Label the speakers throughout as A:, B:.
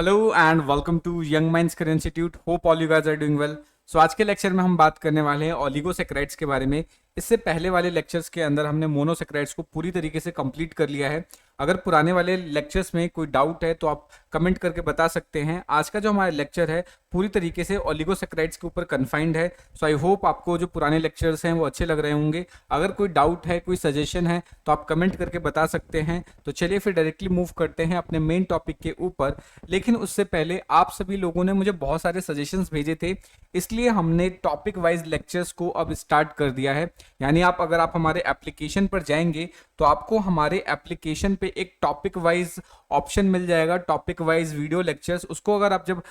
A: Hello and welcome to Young Minds Career Institute. Hope all you guys are doing well. So आज के lecture में हम बात करने वाले हैं ओलिगोसैकेराइड्स के बारे में। इससे पहले वाले लेक्चर्स के अंदर हमने मोनोसैकेराइड्स को पूरी तरीके से कंप्लीट कर लिया है। अगर पुराने वाले लेक्चर्स में कोई डाउट है तो आप कमेंट करके बता सकते हैं। आज का जो हमारा लेक्चर है पूरी तरीके से ओलिगोसैकेराइड्स के ऊपर कन्फाइंड है। सो आई होप आपको जो पुराने लेक्चर्स हैं वो अच्छे लग रहे होंगे। अगर कोई डाउट है, कोई सजेशन है तो आप कमेंट करके बता सकते हैं। तो चलिए फिर डायरेक्टली मूव करते हैं अपने मेन टॉपिक के ऊपर। लेकिन उससे पहले आप सभी लोगों ने मुझे बहुत सारे सजेशंस भेजे थे, इसलिए हमने टॉपिक वाइज लेक्चर्स को अब स्टार्ट कर दिया है। यानी अगर आप हमारे एप्लीकेशन पर जाएंगे तो आपको हमारे एप्लीकेशन पे एक टॉपिक वाइज ऑप्शन मिल जाएगा, टॉपिक वाइज वीडियो लेक्चर्स। उसको अगर आप जब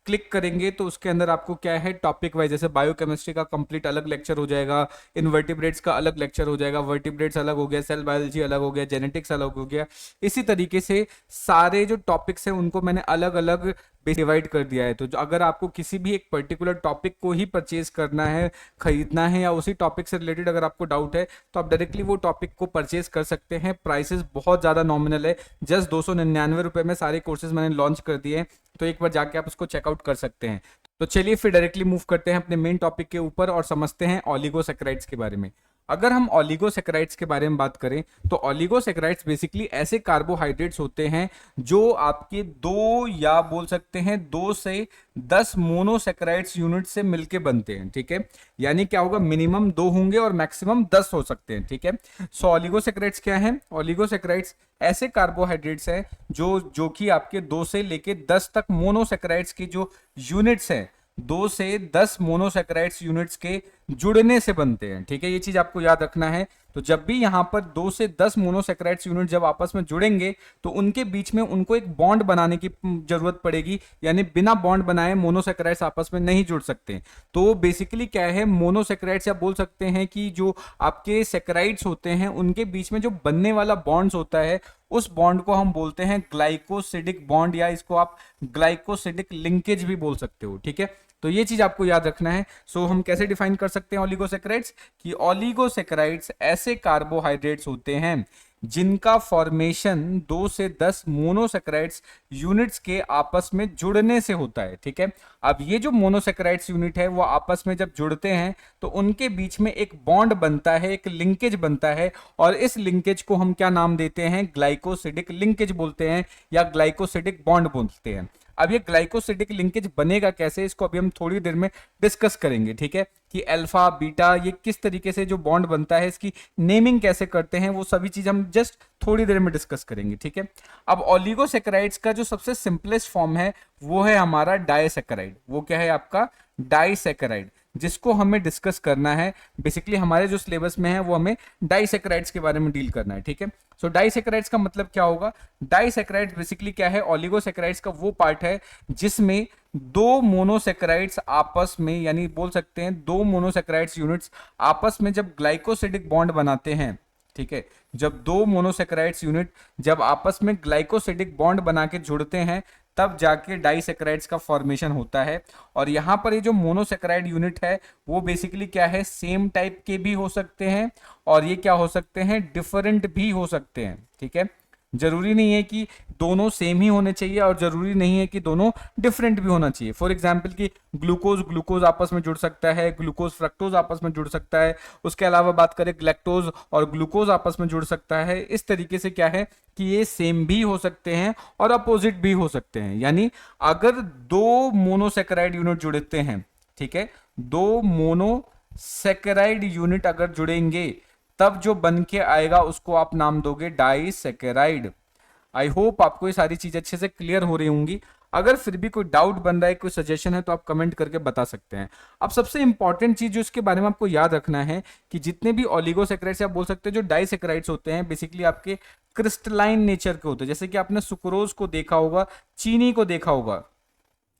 A: क्लिक करेंगे तो उसके अंदर आपको क्या है, टॉपिक वाइज, जैसे बायोकेमिस्ट्री का कंप्लीट अलग लेक्चर हो जाएगा, इनवर्टिब्रेट्स का अलग लेक्चर हो जाएगा, वर्टिब्रेट्स अलग हो गया, सेल बायोलॉजी अलग हो गया, जेनेटिक्स अलग हो गया। इसी तरीके से सारे जो टॉपिक्स हैं उनको मैंने अलग अलग डिवाइड कर दिया है। तो अगर आपको किसी भी एक पर्टिकुलर टॉपिक को ही परचेज करना है, खरीदना है, या उसी टॉपिक से रिलेटेड अगर आपको डाउट है तो आप डायरेक्टली वो टॉपिक को परचेज कर सकते हैं। प्राइसेस बहुत ज़्यादा नॉमिनल है, जस्ट 299 रुपये में सारे कोर्सेज मैंने लॉन्च कर दिए हैं। तो एक बार जाके आप उसको चेकआउट कर सकते हैं। तो चलिए फिर डायरेक्टली मूव करते हैं अपने मेन टॉपिक के ऊपर और समझते हैं ओलिगोसैकेराइड्स के बारे में। अगर हम ओलिगोसैकेराइड्स के बारे में बात करें तो ओलिगोसैकेराइड्स बेसिकली ऐसे कार्बोहाइड्रेट्स होते हैं जो आपके दो, या बोल सकते हैं 2 से 10 मोनोसैकेराइड्स यूनिट से मिलके बनते हैं। ठीक है, यानी क्या होगा, मिनिमम 2 होंगे और मैक्सिमम 10 हो सकते हैं। ठीक है, सो ओलिगोसैकेराइड्स क्या है? ओलिगोसैकेराइड्स ऐसे कार्बोहाइड्रेट्स हैं जो कि आपके 2 से लेके 10 तक मोनोसैकेराइड्स की जो यूनिट्स हैं, 2 से 10 मोनोसैकेराइड्स यूनिट्स के जुड़ने से बनते हैं। ठीक है, ये चीज आपको याद रखना है। तो जब भी यहां पर 2 से 10 मोनोसैकेराइड्स यूनिट जब आपस में जुड़ेंगे तो उनके बीच में उनको एक बॉन्ड बनाने की जरूरत पड़ेगी, यानी बिना बॉन्ड बनाए मोनोसैकेराइड्स आपस में नहीं जुड़ सकते। तो बेसिकली क्या है, मोनोसैकेराइड्स, या बोल सकते हैं कि जो आपके सैकेराइड्स होते हैं उनके बीच में जो बनने वाला बॉन्ड्स होता है उस बॉन्ड को हम बोलते हैं ग्लाइकोसिडिक बॉन्ड, या इसको आप ग्लाइकोसिडिक लिंकेज भी बोल सकते हो। ठीक है, तो ये चीज आपको याद रखना है। सो हम कैसे डिफाइन कर सकते हैं ओलिगोसैकेराइड्स? कि ओलिगोसैकेराइड्स ऐसे कार्बोहाइड्रेट्स होते हैं जिनका फॉर्मेशन 2 से 10 मोनोसैकेराइड्स यूनिट्स के आपस में जुड़ने से होता है। ठीक है, अब ये जो मोनोसैकेराइड्स यूनिट है वो आपस में जब जुड़ते हैं तो उनके बीच में एक बॉन्ड बनता है, एक लिंकेज बनता है, और इस लिंकेज को हम क्या नाम देते हैं? ग्लाइकोसिडिक लिंकेज बोलते हैं, या ग्लाइकोसिडिक बॉन्ड बोलते हैं। अब ये ग्लाइकोसिडिक लिंकेज बनेगा कैसे, इसको अभी हम थोड़ी देर में डिस्कस करेंगे। ठीक है, कि अल्फा बीटा ये किस तरीके से जो बॉन्ड बनता है, इसकी नेमिंग कैसे करते हैं, वो सभी चीज हम जस्ट थोड़ी देर में डिस्कस करेंगे। ठीक है, अब ओलिगोसैकेराइड्स का जो सबसे सिंपलेस्ट फॉर्म है वो है हमारा डाइसैकेराइड। वो क्या है आपका? डाइसैकेराइड, जिसको हमें डिस्कस करना है। बेसिकली हमारे जो सिलेबस में है वो हमें डाइसैकेराइड्स के बारे में डील करना है। ठीक है, सो डाइसैकेराइड्स का मतलब क्या होगा? डाइसैकेराइड्स बेसिकली क्या है? ओलिगोसैकेराइड्स का वो पार्ट है जिसमें 2 मोनोसैकेराइड्स आपस में, यानी बोल सकते हैं 2 मोनोसैकेराइड्स यूनिट्स आपस में जब ग्लाइकोसिडिक बॉन्ड बनाते हैं। ठीक है, जब 2 मोनोसैकेराइड्स यूनिट जब आपस में ग्लाइकोसिडिक बॉन्ड बना के जुड़ते हैं तब जाके डाइसैकेराइड्स का फॉर्मेशन होता है। और यहां पर ये जो मोनोसैकेराइड यूनिट है वो बेसिकली क्या है, सेम टाइप के भी हो सकते हैं और ये क्या हो सकते हैं, डिफरेंट भी हो सकते हैं। ठीक है, जरूरी नहीं है कि दोनों सेम ही होने चाहिए और जरूरी नहीं है कि दोनों डिफरेंट भी होना चाहिए। फॉर एग्जाम्पल कि ग्लूकोज ग्लूकोज आपस में जुड़ सकता है, ग्लूकोज फ्रक्टोज आपस में जुड़ सकता है। उसके अलावा बात करें लैक्टोज और ग्लूकोज आपस में जुड़ सकता है। इस तरीके से क्या है कि ये सेम भी हो सकते हैं और अपोजिट भी हो सकते हैं। यानी अगर 2 मोनोसैकेराइड यूनिट जुड़ते हैं, ठीक है, 2 मोनोसैकेराइड यूनिट अगर जुड़ेंगे तब जो बन के आएगा उसको आप नाम दोगे डाइसैकेराइड। आई होप आपको ये सारी चीज अच्छे से क्लियर हो रही होंगी। अगर फिर भी कोई डाउट बन रहा है, कोई सजेशन है तो आप कमेंट करके बता सकते हैं। अब सबसे इंपॉर्टेंट चीज जो इसके बारे में आपको याद रखना है कि जितने भी ओलिगोसैकेराइड्स आप बोल सकते हैं जो डाइसैकेराइड्स होते हैं बेसिकली आपके क्रिस्टलाइन नेचर के होते हैं। जैसे कि आपने सुक्रोज को देखा होगा, चीनी को देखा होगा,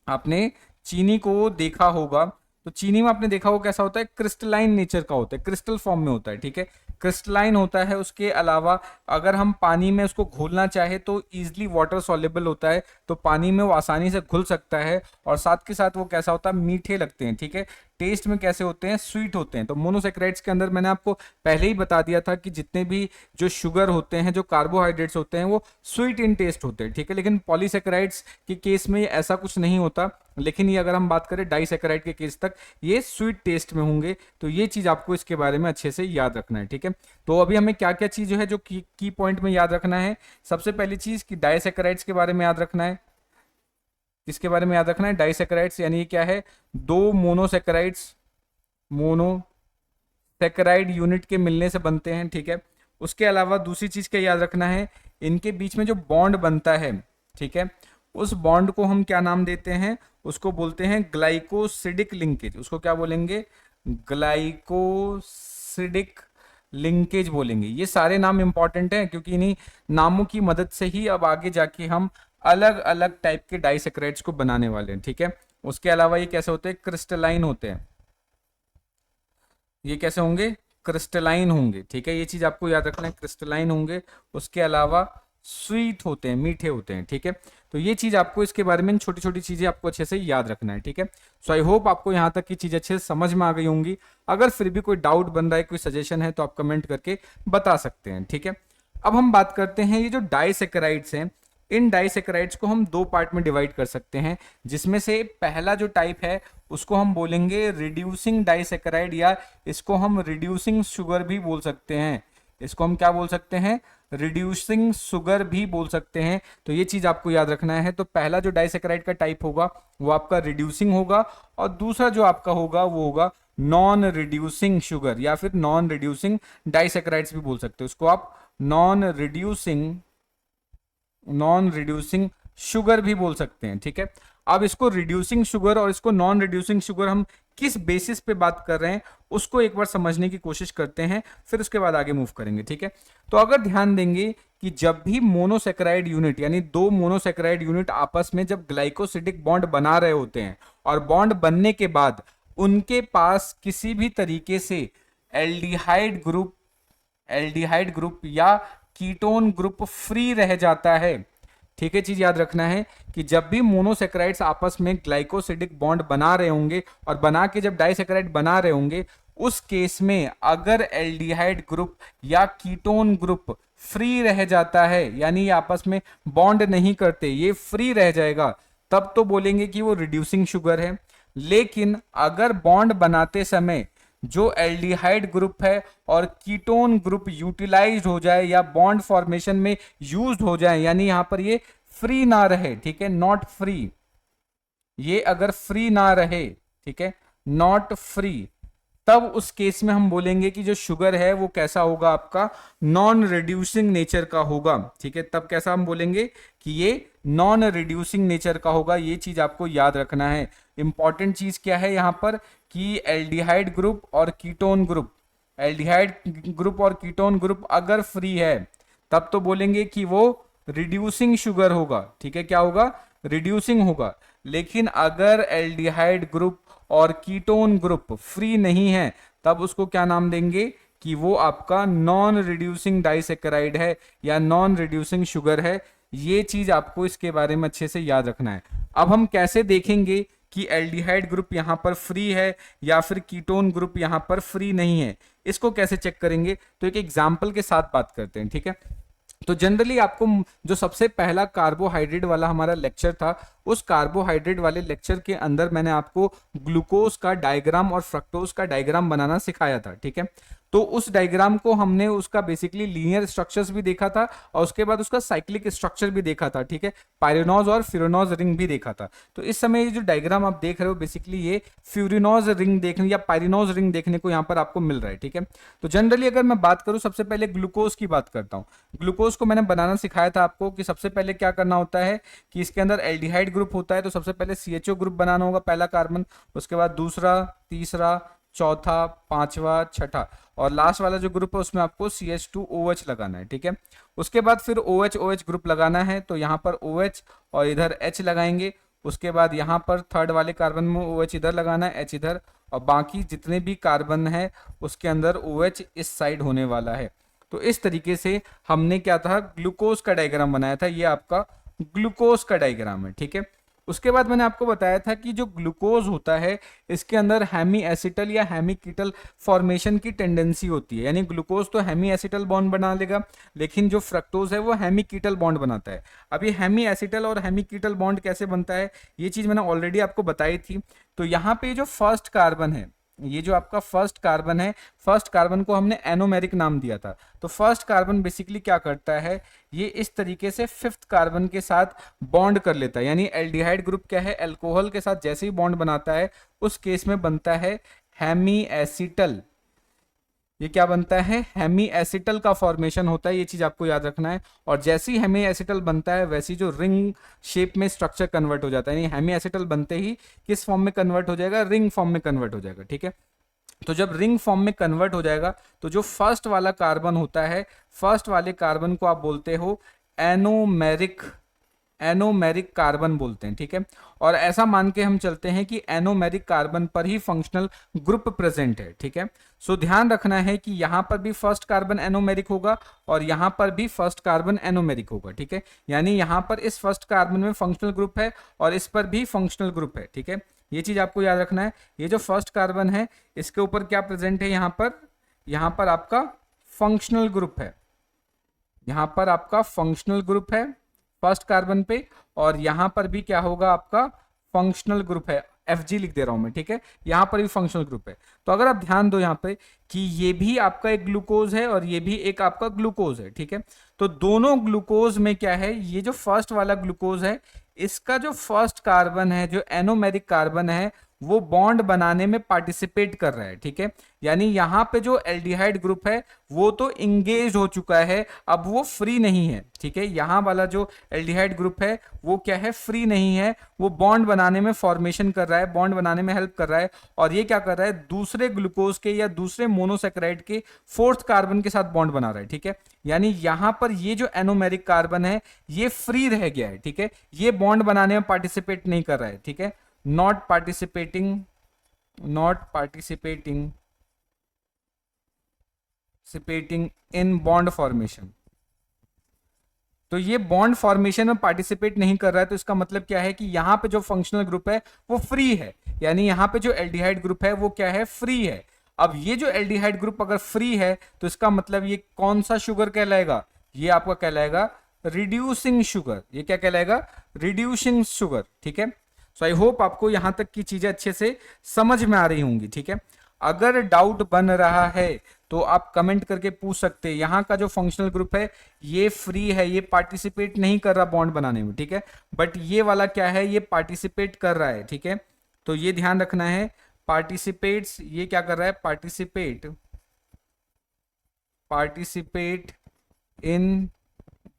A: आपने चीनी को देखा होगा, तो चीनी में आपने देखा होगा कैसा होता है, क्रिस्टलाइन नेचर का होता है, क्रिस्टल फॉर्म में होता है। ठीक है, क्रिस्टलाइन होता है। उसके अलावा अगर हम पानी में उसको घोलना चाहे तो इजिली वाटर सॉल्युबल होता है, तो पानी में वो आसानी से घुल सकता है, और साथ के साथ वो कैसा होता है, मीठे लगते हैं। ठीक है, टेस्ट में कैसे होते हैं, स्वीट होते हैं। तो मोनोसेक्राइड्स के अंदर मैंने आपको पहले ही बता दिया था कि जितने भी जो शुगर होते हैं, जो कार्बोहाइड्रेट्स होते हैं, वो स्वीट इन टेस्ट होते हैं, ठीक है। लेकिन पॉलीसेक्राइड्स के केस में ऐसा कुछ नहीं होता, लेकिन ये अगर हम बात करें डाइसेक्राइड के केस तक, ये स्वीट टेस्ट में होंगे। तो ये चीज आपको इसके बारे में अच्छे से याद रखना है, ठीक है। तो अभी हमें क्या क्या चीज है जो की पॉइंट में याद रखना है। सबसे पहली चीज कि डाइसेक्राइड्स के बारे में याद रखना है। किसके बारे में याद रखना है, डाइसेक्राइड्स, यानी ये क्या है, दो मोनोसेक्राइड्स, मोनोसेक्राइड यूनिट के मिलने से बनते हैं, ठीक है। उसके अलावा दूसरी चीज क्या याद रखना है, इनके बीच में जो बॉन्ड बनता है, ठीक है, उस बॉन्ड को हम क्या नाम देते हैं, उसको बोलते हैं ग्लाइकोसिडिक लिंकेज। उसको क्या बोलेंगे, ग्लाइकोसिडिक लिंकेज बोलेंगे। ये सारे नाम इंपॉर्टेंट हैं क्योंकि इन्हीं नामों की मदद से ही अब आगे जाके हम अलग अलग टाइप के डाइसेक्राइड्स को बनाने वाले हैं, ठीक है। उसके अलावा ये कैसे होते हैं, क्रिस्टलाइन होते हैं। ये कैसे होंगे, क्रिस्टलाइन होंगे, ठीक है। ये चीज आपको याद रखना है, क्रिस्टलाइन होंगे। उसके अलावा स्वीट होते हैं, मीठे होते हैं, ठीक है। तो ये चीज आपको इसके बारे में छोटी छोटी चीजें आपको अच्छे से याद रखना है, ठीक है। सो आई होप आपको यहाँ तक की चीज अच्छे से समझ में आ गई होंगी। अगर फिर भी कोई डाउट बन रहा है, कोई सजेशन है, तो आप कमेंट करके बता सकते हैं, ठीक है। अब हम बात करते हैं ये जो डाइसेक्राइड्स हैं, इन डाइसेक्राइड्स को हम दो पार्ट में डिवाइड कर सकते हैं, जिसमें से पहला जो टाइप है उसको हम बोलेंगे रिड्यूसिंग डाइसेक्राइड, या इसको हम रिड्यूसिंग शुगर भी बोल सकते हैं। इसको हम क्या बोल सकते हैं, रिड्यूसिंग शुगर भी बोल सकते हैं। तो ये चीज आपको याद रखना है। तो पहला जो डाइसेक्राइड का टाइप होगा वो आपका रिड्यूसिंग होगा, और दूसरा जो आपका होगा वो होगा नॉन रिड्यूसिंग शुगर, या फिर नॉन रिड्यूसिंग डाइसेक्राइड्स भी बोल सकते हो। उसको आप नॉन रिड्यूसिंग शुगर भी बोल सकते हैं, ठीक है। अब इसको रिड्यूसिंग शुगर और इसको नॉन रिड्यूसिंग शुगर हम किस बेसिस पे बात कर रहे हैं उसको एक बार समझने की कोशिश करते हैं, फिर उसके बाद आगे मूव करेंगे, ठीक है। तो अगर ध्यान देंगे कि जब भी मोनोसेक्राइड यूनिट, यानी दो मोनोसेक्राइड यूनिट आपस में जब ग्लाइकोसिडिक बॉन्ड बना रहे होते हैं, और बॉन्ड बनने के बाद उनके पास किसी भी तरीके से एल्डिहाइड ग्रुप या कीटोन ग्रुप फ्री रह जाता है, ठीक है। चीज याद रखना है कि जब भी मोनोसेक्राइड्स आपस में ग्लाइकोसिडिक बॉन्ड बना रहे होंगे और बना के जब डाइसेक्राइड बना रहे होंगे, उस केस में अगर एल्डिहाइड ग्रुप या कीटोन ग्रुप फ्री रह जाता है, यानी ये आपस में बॉन्ड नहीं करते, ये फ्री रह जाएगा, तब तो बोलेंगे कि वो रिड्यूसिंग शुगर है। लेकिन अगर बॉन्ड बनाते समय जो एल्डिहाइड ग्रुप है और कीटोन ग्रुप यूटिलाइज हो जाए या बॉन्ड फॉर्मेशन में यूज्ड हो जाए, यानी यहां पर ये फ्री ना रहे, ठीक है, नॉट फ्री, ये अगर फ्री ना रहे, ठीक है, नॉट फ्री, तब उस केस में हम बोलेंगे कि जो शुगर है वो कैसा होगा, आपका नॉन रिड्यूसिंग नेचर का होगा, ठीक है। तब कैसा हम बोलेंगे कि ये नॉन रिड्यूसिंग नेचर का होगा। ये चीज आपको याद रखना है। इंपॉर्टेंट चीज क्या है यहां पर कि एल्डिहाइड ग्रुप और कीटोन ग्रुप अगर फ्री है तब तो बोलेंगे कि वो रिड्यूसिंग शुगर होगा, ठीक है। क्या होगा, रिड्यूसिंग होगा। लेकिन अगर एल्डिहाइड ग्रुप और कीटोन ग्रुप फ्री नहीं है, तब उसको क्या नाम देंगे कि वो आपका नॉन रिड्यूसिंग डाइसेक्राइड है या नॉन रिड्यूसिंग शुगर है। ये चीज आपको इसके बारे में अच्छे से याद रखना है। अब हम कैसे देखेंगे कि एल्डिहाइड ग्रुप यहां पर फ्री है या फिर कीटोन ग्रुप यहां पर फ्री नहीं है, इसको कैसे चेक करेंगे, तो एक एग्जाम्पल के साथ बात करते हैं, ठीक है। तो जनरली आपको जो सबसे पहला कार्बोहाइड्रेट वाला हमारा लेक्चर था, उस कार्बोहाइड्रेट वाले लेक्चर के अंदर मैंने आपको ग्लूकोज का डायग्राम और फ्रक्टोज का डायग्राम बनाना सिखाया था, ठीक है। तो उस डायग्राम को हमने उसका बेसिकली लीनियर स्ट्रक्चर्स भी देखा था और उसके बाद उसका साइक्लिक स्ट्रक्चर भी देखा था, ठीक है। पायरिनोज और फ्यूरिनोज रिंग भी देखा था। तो इस समय ये जो डायग्राम आप देख रहे हो, बेसिकली ये फ्यूरिनोज रिंग देखने या पायरिनोज रिंग देखने को यहाँ पर आपको मिल रहा है, ठीक है। तो जनरली अगर मैं बात करूँ, सबसे पहले ग्लूकोज की बात करता हूँ। ग्लूकोज को मैंने बनाना सिखाया था आपको कि सबसे पहले क्या करना होता है कि इसके अंदर एल्डिहाइड ग्रुप होता है, तो सबसे पहले CHO ग्रुप बनाना होगा, पहला कार्बन, उसके बाद दूसरा, तीसरा, चौथा, पांचवा, छठा, और लास्ट वाला जो ग्रुप है उसमें आपको CH2OH लगाना है, ठीक है। उसके बाद फिर OH ग्रुप लगाना है, तो यहाँ पर OH और इधर H लगाएंगे। उसके बाद यहाँ पर थर्ड वाले कार्बन में OH इधर लगाना है, H इधर, और बाकी जितने भी कार्बन है उसके अंदर OH इस साइड होने वाला है। तो इस तरीके से हमने क्या था, ग्लूकोज का डायग्राम बनाया था। ये आपका ग्लूकोज का डायग्राम है, ठीक है। उसके बाद मैंने आपको बताया था कि जो ग्लूकोज होता है इसके अंदर हेमी एसिटल या हेमी कीटल फॉर्मेशन की टेंडेंसी होती है, यानी ग्लूकोज तो हेमी एसिटल बॉन्ड बना लेगा, लेकिन जो फ्रक्टोज है वो हेमी कीटल बॉन्ड बनाता है। अब ये हेमी एसिटल और हेमी कीटल बॉन्ड कैसे बनता है ये चीज मैंने ऑलरेडी आपको बताई थी। तो यहाँ पे जो फर्स्ट कार्बन है, ये जो आपका फर्स्ट कार्बन है, फर्स्ट कार्बन को हमने एनोमेरिक नाम दिया था। तो फर्स्ट कार्बन बेसिकली क्या करता है, ये इस तरीके से फिफ्थ कार्बन के साथ बॉन्ड कर लेता है, यानी एल्डिहाइड ग्रुप क्या है, अल्कोहल के साथ जैसे ही बॉन्ड बनाता है उस केस में बनता है हेमी एसिटल। ये क्या बनता है, हेमी एसिटल का फॉर्मेशन होता है, ये चीज आपको याद रखना है। और जैसे ही हेमी एसिटल बनता है वैसी जो रिंग शेप में स्ट्रक्चर कन्वर्ट हो जाता है, यानी हेमी एसिटल बनते ही किस फॉर्म में कन्वर्ट हो जाएगा, रिंग फॉर्म में कन्वर्ट हो जाएगा। ठीक है, तो जब रिंग फॉर्म में कन्वर्ट हो जाएगा तो जो फर्स्ट वाला कार्बन होता है, फर्स्ट वाले कार्बन को आप बोलते हो एनोमेरिक, एनोमेरिक कार्बन बोलते हैं। ठीक है, और ऐसा मान के हम चलते हैं कि एनोमेरिक कार्बन पर ही फंक्शनल ग्रुप प्रेजेंट है। ठीक है, सो ध्यान रखना है कि यहां पर भी फर्स्ट कार्बन एनोमेरिक होगा और यहां पर भी फर्स्ट कार्बन एनोमेरिक होगा। ठीक है, यानी यहां पर इस फर्स्ट कार्बन में फंक्शनल ग्रुप है और इस पर भी फंक्शनल ग्रुप है। ठीक है, ये चीज आपको याद रखना है। ये जो फर्स्ट कार्बन है इसके ऊपर क्या प्रेजेंट है, यहां पर आपका फंक्शनल ग्रुप है, यहां पर आपका फंक्शनल ग्रुप है फर्स्ट कार्बन पे, और यहां पर भी क्या होगा, आपका फंक्शनल ग्रुप है, Fg लिख दे रहा हूं मैं। ठीक है, यहां पर भी फंक्शनल ग्रुप है। तो अगर आप ध्यान दो यहां पे कि ये भी आपका एक ग्लूकोज है और ये भी एक आपका ग्लूकोज है। ठीक है, तो दोनों ग्लूकोज में क्या है, ये जो फर्स्ट वाला ग्लूकोज है इसका जो फर्स्ट कार्बन है, जो एनोमेरिक कार्बन है, वो बॉन्ड बनाने में पार्टिसिपेट कर रहा है। ठीक है, यानी यहां पे जो एल्डिहाइड ग्रुप है वो तो इंगेज हो चुका है, अब वो फ्री नहीं है। ठीक है, यहां वाला जो एल्डिहाइड ग्रुप है वो क्या है, फ्री नहीं है, वो बॉन्ड बनाने में फॉर्मेशन कर रहा है, बॉन्ड बनाने में हेल्प कर रहा है। और ये क्या कर रहा है, दूसरे ग्लूकोज के या दूसरे मोनोसेक्राइड के फोर्थ कार्बन के साथ बॉन्ड बना रहा है। ठीक है, यानी यहां पर ये जो एनोमेरिक कार्बन है ये फ्री रह गया है। ठीक है, ये बॉन्ड बनाने में पार्टिसिपेट नहीं कर रहा है। ठीक है, not participating in bond formation। तो ये बॉन्ड फॉर्मेशन में पार्टिसिपेट नहीं कर रहा है, तो इसका मतलब क्या है कि यहां पे जो फंक्शनल ग्रुप है वो फ्री है, यानी यहां पे जो एल्डिहाइड ग्रुप है वो क्या है, फ्री है। अब ये जो एल्डिहाइड ग्रुप अगर फ्री है तो इसका मतलब ये कौन सा शुगर कहलाएगा, ये आपका कहलाएगा रिड्यूसिंग शुगर। ये क्या कहलाएगा, रिड्यूसिंग शुगर। ठीक है, सो आई होप आपको यहां तक की चीजें अच्छे से समझ में आ रही होंगी। ठीक है, अगर डाउट बन रहा है तो आप कमेंट करके पूछ सकते हैं। यहां का जो फंक्शनल ग्रुप है ये फ्री है, ये पार्टिसिपेट नहीं कर रहा बॉन्ड बनाने में। ठीक है, बट ये वाला क्या है, ये पार्टिसिपेट कर रहा है। ठीक है, तो ये ध्यान रखना है, पार्टिसिपेट्स, ये क्या कर रहा है, पार्टिसिपेट इन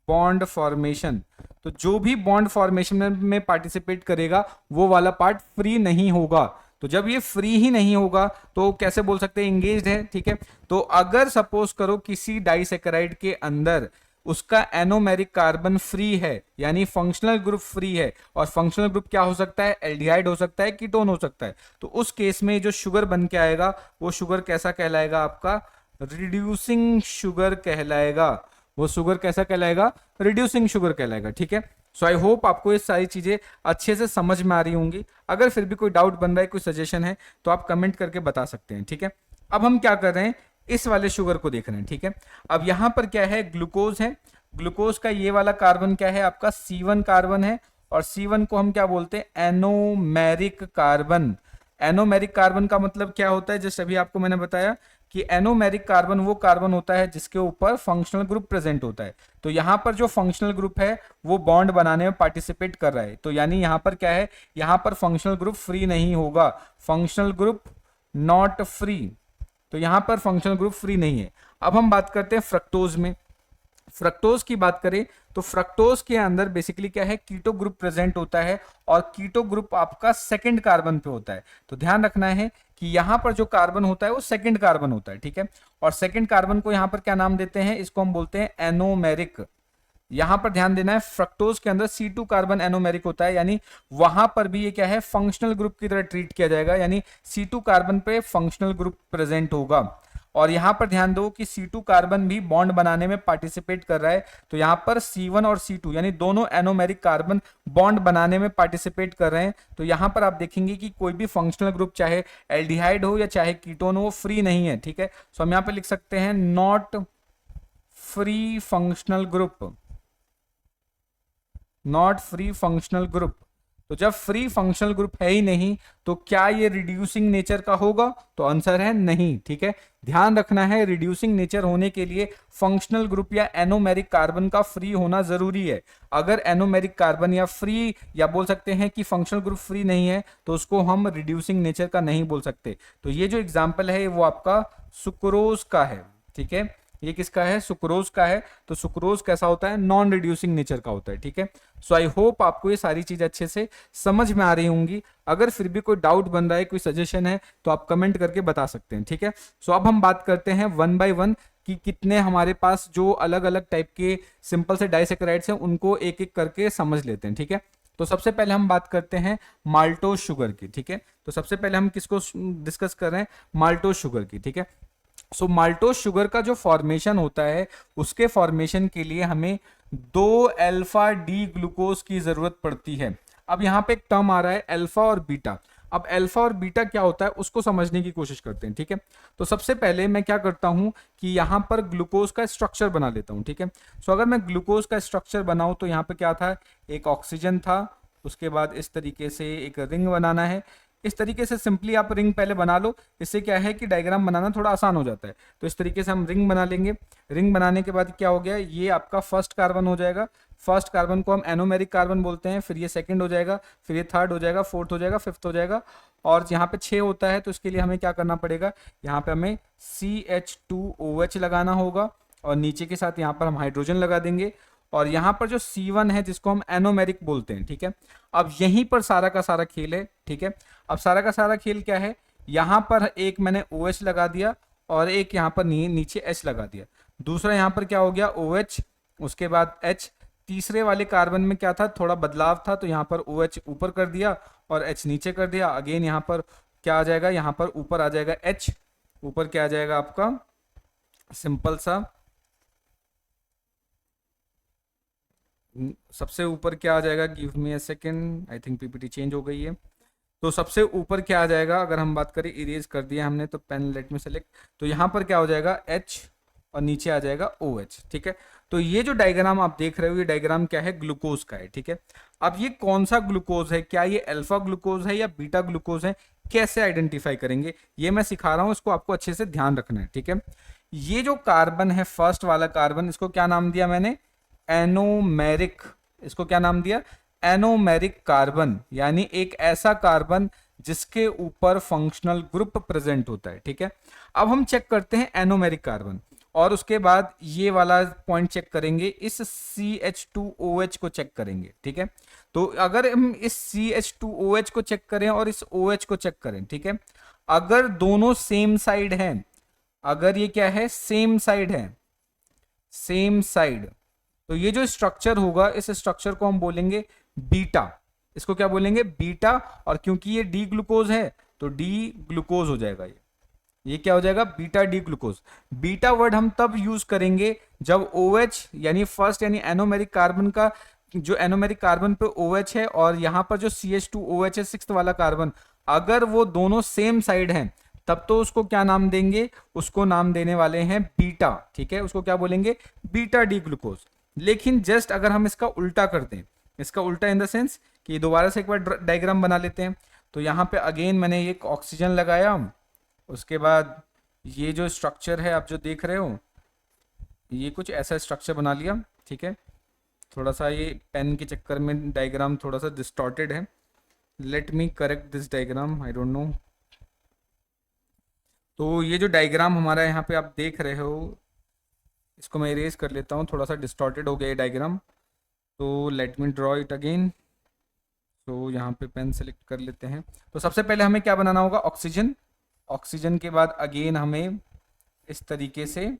A: बॉन्ड फॉर्मेशन। तो जो भी बॉन्ड फॉर्मेशन में पार्टिसिपेट करेगा वो वाला पार्ट फ्री नहीं होगा। तो जब ये फ्री ही नहीं होगा तो कैसे बोल सकते हैं एंगेज्ड है। ठीक है, तो अगर सपोज करो किसी डाइसैकेराइड के अंदर उसका एनोमेरिक कार्बन फ्री है, यानी फंक्शनल ग्रुप फ्री है, और फंक्शनल ग्रुप क्या हो सकता है, एल्डिहाइड हो सकता है, कीटोन हो सकता है, तो उस केस में जो शुगर बन के आएगा वो शुगर कैसा कहलाएगा, आपका रिड्यूसिंग शुगर कहलाएगा। वो शुगर कैसा कहलाएगा, रिड्यूसिंग शुगर कहलाएगा। ठीक है, सो आई होप आपको ये सारी चीजें अच्छे से समझ में आ रही होंगी। अगर फिर भी कोई डाउट बन रहा है, कोई सजेशन है तो आप कमेंट करके बता सकते हैं। ठीक है, अब हम क्या कर रहे हैं, इस वाले शुगर को देख रहे हैं। ठीक है, अब यहां पर क्या है, ग्लूकोज है, ग्लूकोज का ये वाला कार्बन क्या है, आपका C1 कार्बन है, और C1 को हम क्या बोलते हैं, एनोमेरिक कार्बन। एनोमेरिक कार्बन का मतलब क्या होता है, जस्ट अभी आपको मैंने बताया कि एनोमेरिक कार्बन वो कार्बन होता है जिसके ऊपर फंक्शनल ग्रुप प्रेजेंट होता है। तो यहां पर जो फंक्शनल ग्रुप है वो बॉन्ड बनाने में पार्टिसिपेट कर रहा है, तो यानी यहां पर क्या है, यहां पर फंक्शनल ग्रुप फ्री नहीं होगा, फंक्शनल ग्रुप नॉट फ्री। तो यहां पर फंक्शनल ग्रुप फ्री नहीं है। अब हम बात करते हैं फ्रक्टोज में। फ्रक्टोज की बात करें तो फ्रक्टोज के अंदर बेसिकली क्या है, कीटो ग्रुप प्रेजेंट होता है, और कीटो ग्रुप आपका सेकंड कार्बन पे होता है। तो ध्यान रखना है कि यहां पर जो कार्बन होता है वो सेकंड कार्बन होता है। ठीक है, और सेकंड कार्बन को यहां पर क्या नाम देते हैं, इसको हम बोलते हैं एनोमेरिक। यहां पर ध्यान देना है, फ्रक्टोज के अंदर C2 कार्बन एनोमेरिक होता है, यानी वहां पर भी ये क्या है, फंक्शनल ग्रुप की तरह ट्रीट किया जाएगा, यानी C2 कार्बन पे फंक्शनल ग्रुप प्रेजेंट होगा। और यहाँ पर ध्यान दो कि C2 कार्बन भी बॉन्ड बनाने में पार्टिसिपेट कर रहा है। तो यहाँ पर C1 और C2 यानी दोनों एनोमेरिक कार्बन बॉन्ड बनाने में पार्टिसिपेट कर रहे हैं। तो यहाँ पर आप देखेंगे कि कोई भी फंक्शनल ग्रुप चाहे एल्डिहाइड हो या चाहे कीटोन हो वो फ्री नहीं है, ठीक है। सो हम यहाँ पे लिख सकते हैं not free functional group, not free functional group. तो जब फ्री फंक्शनल ग्रुप है ही नहीं तो क्या ये रिड्यूसिंग नेचर का होगा? तो आंसर है नहीं, ठीक है। ध्यान रखना है रिड्यूसिंग नेचर होने के लिए फंक्शनल ग्रुप या एनोमेरिक कार्बन का फ्री होना जरूरी है। अगर एनोमेरिक कार्बन या फ्री या बोल सकते हैं कि फंक्शनल ग्रुप फ्री नहीं है तो उसको हम रिड्यूसिंग नेचर का नहीं बोल सकते। तो ये जो एग्जाम्पल है वो आपका सुक्रोज का है, ठीक है। ये किसका है? सुक्रोज का है। तो सुक्रोज कैसा होता है? नॉन रिड्यूसिंग नेचर का होता है, ठीक है। सो आई होप आपको ये सारी चीज अच्छे से समझ में आ रही होंगी। अगर फिर भी कोई डाउट बन रहा है, कोई सजेशन है तो आप कमेंट करके बता सकते हैं, ठीक है। सो अब हम बात करते हैं वन बाय वन कि कितने हमारे पास जो अलग अलग टाइप के सिंपल से डाइसैकेराइड्स हैं उनको एक एक करके समझ लेते हैं, ठीक है। तो सबसे पहले हम बात करते हैं माल्टोज शुगर की, ठीक है। तो सबसे पहले हम किसको डिस्कस कर रहे हैं? माल्टोज शुगर की, ठीक है। सो माल्टोज शुगर का जो फॉर्मेशन होता है उसके फॉर्मेशन के लिए हमें 2 अल्फा डी ग्लूकोज की जरूरत पड़ती है। अब यहाँ पे एक टर्म आ रहा है अल्फा और बीटा। अब अल्फा और बीटा क्या होता है उसको समझने की कोशिश करते हैं, ठीक है। तो सबसे पहले मैं क्या करता हूं कि यहाँ पर ग्लूकोज का स्ट्रक्चर बना लेता हूं, ठीक है। सो अगर मैं ग्लूकोज का स्ट्रक्चर बनाऊं तो यहाँ पे क्या था? एक ऑक्सीजन था, उसके बाद इस तरीके से एक रिंग बनाना है। इस तरीके से सिंपली आप रिंग पहले बना लो, इससे क्या है कि डायग्राम बनाना थोड़ा आसान हो जाता है। तो इस तरीके से हम रिंग बना लेंगे। रिंग बनाने के बाद क्या हो गया? ये आपका फर्स्ट कार्बन हो जाएगा। फर्स्ट कार्बन को हम एनोमेरिक कार्बन बोलते हैं, फिर ये सेकंड हो जाएगा, फिर ये थर्ड हो जाएगा, फोर्थ हो जाएगा, फिफ्थ हो जाएगा। और यहाँ पे 6 होता है तो इसके लिए हमें क्या करना पड़ेगा? यहाँ पे हमें CH2OH लगाना होगा और नीचे के साथ यहाँ पर हम हाइड्रोजन लगा देंगे। और यहाँ पर जो C1 है जिसको हम एनोमेरिक बोलते हैं, ठीक है। अब यहीं पर सारा का सारा खेल है, ठीक है। अब सारा का सारा खेल क्या है? यहाँ पर एक मैंने OH लगा दिया और एक यहाँ पर नीचे H लगा दिया। दूसरा यहाँ पर क्या हो गया? OH, उसके बाद H। तीसरे वाले कार्बन में क्या था? थोड़ा बदलाव था, तो यहाँ पर OH ऊपर कर दिया और H नीचे कर दिया। अगेन यहाँ पर क्या आ जाएगा? यहाँ पर ऊपर आ जाएगा H, ऊपर क्या आ जाएगा आपका? सिंपल सा सबसे ऊपर क्या आ जाएगा? Give me a second, I think PPT change हो गई है। तो सबसे ऊपर क्या आ जाएगा? अगर हम बात करें, इरेज कर दिया हमने तो पेन लेट में सेलेक्ट। तो यहाँ पर क्या हो जाएगा? H और नीचे आ जाएगा OH, ठीक है। तो ये जो डायग्राम आप देख रहे हो ये डायग्राम क्या है? ग्लूकोज का है, ठीक है। अब ये कौन सा ग्लूकोज है? क्या ये अल्फा ग्लूकोज है या बीटा ग्लूकोज है? कैसे आइडेंटिफाई करेंगे ये मैं सिखा रहा हूं, इसको आपको अच्छे से ध्यान रखना है, ठीक है। ये जो कार्बन है, फर्स्ट वाला कार्बन, इसको क्या नाम दिया मैंने? एनोमेरिक। इसको क्या नाम दिया? एनोमेरिक कार्बन, यानी एक ऐसा कार्बन जिसके ऊपर फंक्शनल ग्रुप प्रेजेंट होता है, ठीक है। अब हम चेक करते हैं एनोमेरिक कार्बन और उसके बाद ये वाला पॉइंट चेक करेंगे, इस CH2OH को चेक करेंगे, ठीक है। तो अगर हम इस CH2OH को चेक करें और इस OH को चेक करें, ठीक है, अगर दोनों सेम साइड हैं, अगर ये क्या है? सेम साइड है, सेम साइड, तो ये जो स्ट्रक्चर होगा इस स्ट्रक्चर को हम बोलेंगे बीटा। इसको क्या बोलेंगे? बीटा। और क्योंकि ये डी ग्लूकोज है तो डी ग्लूकोज हो जाएगा। ये क्या हो जाएगा? Beta D glucose. Beta word हम तब यूज करेंगे जब OH यानी फर्स्ट यानी एनोमेरिक कार्बन का जो एनोमेरिक कार्बन पे OH है और यहां पर जो CH2OH है सिक्स्थ वाला कार्बन, अगर वो दोनों सेम साइड हैं तब तो उसको क्या नाम देंगे? उसको नाम देने वाले हैं बीटा, ठीक है। उसको क्या बोलेंगे? Beta D glucose. लेकिन जस्ट अगर हम इसका उल्टा कर दें, इसका उल्टा इन द सेंस कि दोबारा से एक बार डायग्राम बना लेते हैं। तो यहाँ पे अगेन मैंने एक ऑक्सीजन लगाया, उसके बाद ये जो स्ट्रक्चर है आप जो देख रहे हो ये कुछ ऐसा स्ट्रक्चर बना लिया, ठीक है। थोड़ा सा ये पेन के चक्कर में डायग्राम थोड़ा सा डिस्टॉर्टेड है, let me correct this diagram, I don't know. तो ये जो डायग्राम हमारा यहाँ पे आप देख रहे हो इसको मैं इरेज कर लेता हूँ, थोड़ा सा डिस्टॉर्टेड हो गया ये डायग्राम। तो let me draw it again. तो यहाँ पे पेन सेलेक्ट कर लेते हैं। तो सबसे पहले हमें क्या बनाना होगा? ऑक्सीजन। ऑक्सीजन के बाद अगेन हमें इस तरीके से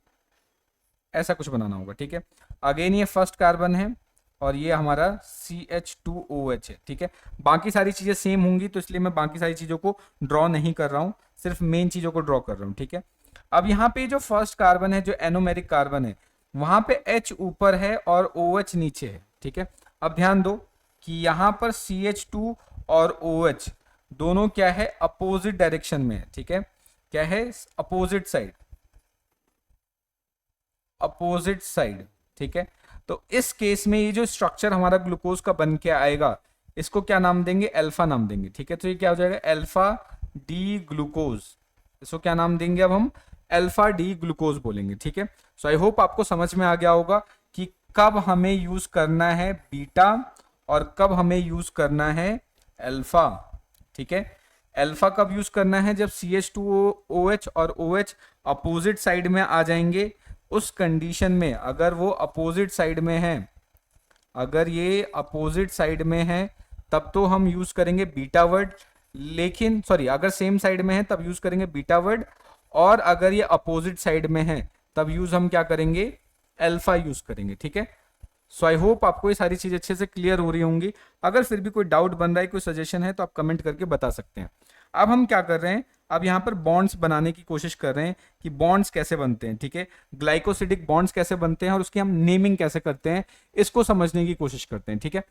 A: ऐसा कुछ बनाना होगा, ठीक है। अगेन ये फर्स्ट कार्बन है और ये हमारा CH2OH है, ठीक है। बाकी सारी चीजें सेम होंगी तो इसलिए मैं बाकी सारी चीजों को ड्रॉ नहीं कर रहा हूँ, सिर्फ मेन चीजों को ड्रॉ कर रहा हूँ, ठीक है। अब यहाँ पे जो फर्स्ट कार्बन है, जो एनोमेरिक कार्बन है, वहां पे H ऊपर है और OH नीचे है, ठीक है। अब ध्यान दो कि यहाँ पर CH2 और OH दोनों क्या है, अपोजिट डायरेक्शन में है, ठीक है। क्या है, अपोजिट साइड, अपोजिट साइड, ठीक है। तो इस केस में ये जो स्ट्रक्चर हमारा ग्लूकोज का बन के आएगा, इसको क्या नाम देंगे, अल्फा नाम देंगे, ठीक है। तो ये क्या हो जाएगा, अल्फा डी ग्लूकोज। इसको क्या नाम देंगे, अब हम अल्फा डी ग्लूकोज बोलेंगे, ठीक है। सो आई होप आपको समझ में आ गया होगा कि कब हमें यूज करना है बीटा और कब हमें यूज करना है अल्फा, ठीक है। अल्फा कब यूज करना है, जब CH2OH और OH अपोजिट साइड में आ जाएंगे। उस कंडीशन में अगर वो अपोजिट साइड में है, अगर ये अपोजिट साइड में है, तब तो हम यूज करेंगे बीटा वर्ड। लेकिन सॉरी, अगर सेम साइड में है तब यूज करेंगे बीटा वर्ड, और अगर ये अपोजिट साइड में है तब यूज हम क्या करेंगे, अल्फा यूज करेंगे, ठीक है। सो आई होप आपको ये सारी चीज अच्छे से क्लियर हो रही होंगी। अगर फिर भी कोई डाउट बन रहा है, कोई सजेशन है, तो आप कमेंट करके बता सकते हैं। अब हम क्या कर रहे हैं, अब यहाँ पर बॉन्ड्स बनाने की कोशिश कर रहे हैं कि बॉन्ड्स कैसे बनते हैं, ठीक है। ग्लाइकोसिडिक बॉन्ड्स कैसे बनते हैं और उसकी हम नेमिंग कैसे करते हैं, इसको समझने की कोशिश करते हैं, ठीक है।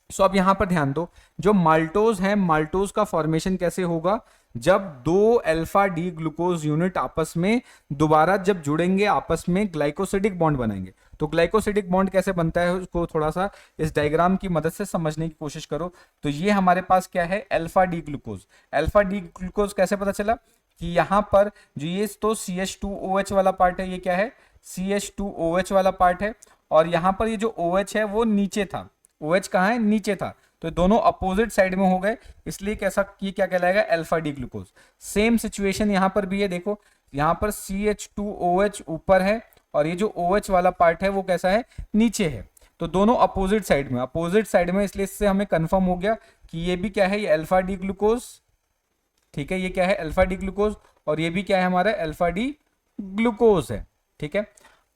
A: सो अब यहां पर ध्यान दो, जो माल्टोज है, माल्टोज का फॉर्मेशन कैसे होगा, जब दो अल्फा डी ग्लूकोज यूनिट आपस में दोबारा जब जुड़ेंगे, आपस में ग्लाइकोसिडिक बॉन्ड बनाएंगे। तो ग्लाइकोसिडिक बॉन्ड कैसे बनता है, उसको थोड़ा सा इस डायग्राम की मदद से समझने की कोशिश करो। तो ये हमारे पास क्या है, alpha D glucose. Alpha D glucose कैसे पता चला कि यहां पर जो ये तो CH2OH वाला पार्ट है, ये क्या है, CH2OH वाला पार्ट है, और यहां पर ये जो OH है वो नीचे था, OH कहाँ है, नीचे था। तो दोनों अपोजिट साइड में हो गए, इसलिए कैसा, ये क्या कहलाएगा, alpha D glucose. Same situation यहां पर भी है, देखो यहां पर CH2OH ऊपर है और ये जो OH वाला पार्ट है वो कैसा है, नीचे है। तो दोनों अपोजिट साइड में, अपोजिट साइड में, इसलिए इससे हमें कंफर्म हो गया कि ये भी क्या है, ये अल्फा डी ग्लूकोज, ठीक है। ये क्या है, अल्फा डी ग्लूकोज, और ये भी क्या है हमारा, अल्फा डी ग्लूकोज है, ठीक है।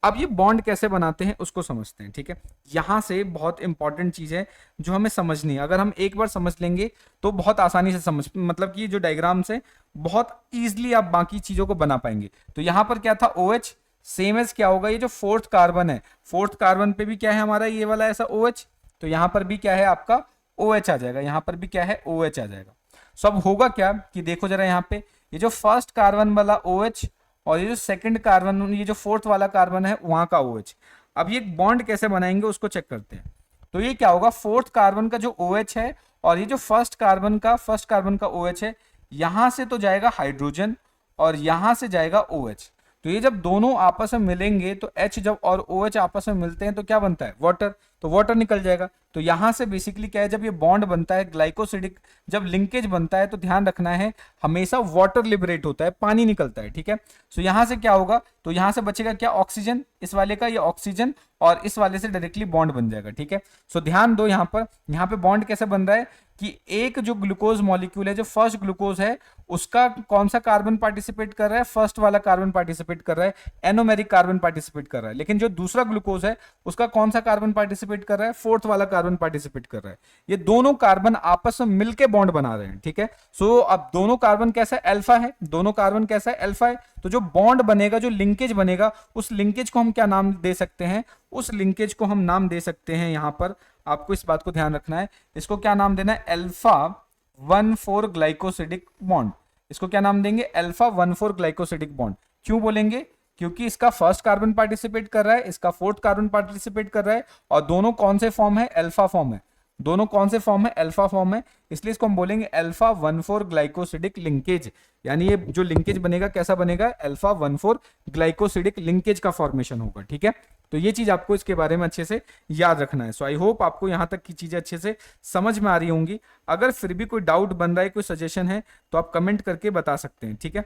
A: अब ये बॉन्ड कैसे बनाते हैं उसको समझते हैं, ठीक है। यहां से बहुत इंपॉर्टेंट चीज है जो हमें समझनी है। अगर हम एक बार समझ लेंगे तो बहुत आसानी से समझ, मतलब कि जो डायग्राम से बहुत इजीली आप बाकी चीजों को बना पाएंगे। तो यहां पर क्या था, OH, सेम एज क्या होगा, ये जो फोर्थ कार्बन है, फोर्थ कार्बन पे भी क्या है हमारा, ये वाला ऐसा OH, तो यहां पर भी क्या है आपका OH आ जाएगा, यहां पर भी क्या है, OH आ जाएगा। सब होगा क्या कि देखो जरा, यहाँ पे ये जो फर्स्ट कार्बन वाला OH और ये जो सेकंड कार्बन, ये जो फोर्थ वाला कार्बन है वहां का OH, अब ये बॉन्ड कैसे बनाएंगे उसको चेक करते हैं। तो ये क्या होगा, फोर्थ कार्बन का जो OH है और ये जो फर्स्ट कार्बन का OH है, यहां से तो जाएगा हाइड्रोजन और यहां से जाएगा OH। तो ये जब दोनों आपस में मिलेंगे तो H जब और OH आपस में मिलते हैं तो क्या बनता है, वाटर, तो वाटर निकल जाएगा। तो यहां से बेसिकली क्या है, जब ये बॉन्ड बनता है ग्लाइकोसिडिक, जब लिंकेज बनता है तो ध्यान रखना है हमेशा वाटर लिबरेट होता है, पानी निकलता है, ठीक है। सो यहां से क्या होगा, तो यहां से बचेगा क्या, ऑक्सीजन, इस वाले का ये ऑक्सीजन, और इस वाले से डायरेक्टली बॉन्ड बन जाएगा, ठीक है। सो ध्यान दो, यहाँ पे बॉन्ड कैसे बन रहा है कि एक जो ग्लूकोज मॉलिक्यूल है, जो फर्स्ट ग्लूकोज है, उसका कौन सा कार्बन पार्टिसिपेट कर रहा है, फर्स्ट वाला कार्बन पार्टिसिपेट कर रहा है, एनोमेरिक कार्बन पार्टिसिपेट कर रहा है। लेकिन जो दूसरा ग्लूकोज है उसका कौन सा कार्बन पार्टिसिपेट कर रहा है, फोर्थ वाला कार्बन पार्टिसिपेट कर रहा है। ये दोनों कार्बन आपस में मिलके बॉन्ड बना रहे हैं, ठीक है। सो अब दोनों कार्बन कैसा है, अल्फा है, दोनों कार्बन कैसा है, अल्फा है। तो जो बॉन्ड बनेगा, जो लिंकेज बनेगा, उस लिंकेज को हम क्या नाम दे सकते हैं, उस लिंकेज को हम नाम दे सकते हैं, यहां पर आपको इस बात को ध्यान रखना है, इसको क्या नाम देना है, अल्फा 1,4 ग्लाइकोसिडिक बॉन्ड। इसको क्या नाम देंगे, अल्फा 1,4 ग्लाइकोसिडिक बॉन्ड। क्यों बोलेंगे, क्योंकि इसका फर्स्ट कार्बन पार्टिसिपेट कर रहा है, इसका फोर्थ कार्बन पार्टिसिपेट कर रहा है, और दोनों कौन से फॉर्म है, अल्फा फॉर्म है, दोनों कौन से फॉर्म है, अल्फा फॉर्म है, इसलिए इसको हम बोलेंगे अल्फा 1,4 ग्लाइकोसिडिक लिंकेज। यानी ये जो लिंकेज बनेगा कैसा बनेगा, अल्फा 1,4 ग्लाइकोसिडिक लिंकेज का फॉर्मेशन होगा, ठीक है। तो ये चीज आपको इसके बारे में अच्छे से याद रखना है। सो आई होप आपको यहां तक की चीजें अच्छे से समझ में आ रही होंगी। अगर फिर भी कोई डाउट बन रहा है, कोई सजेशन है, तो आप कमेंट करके बता सकते हैं, ठीक है।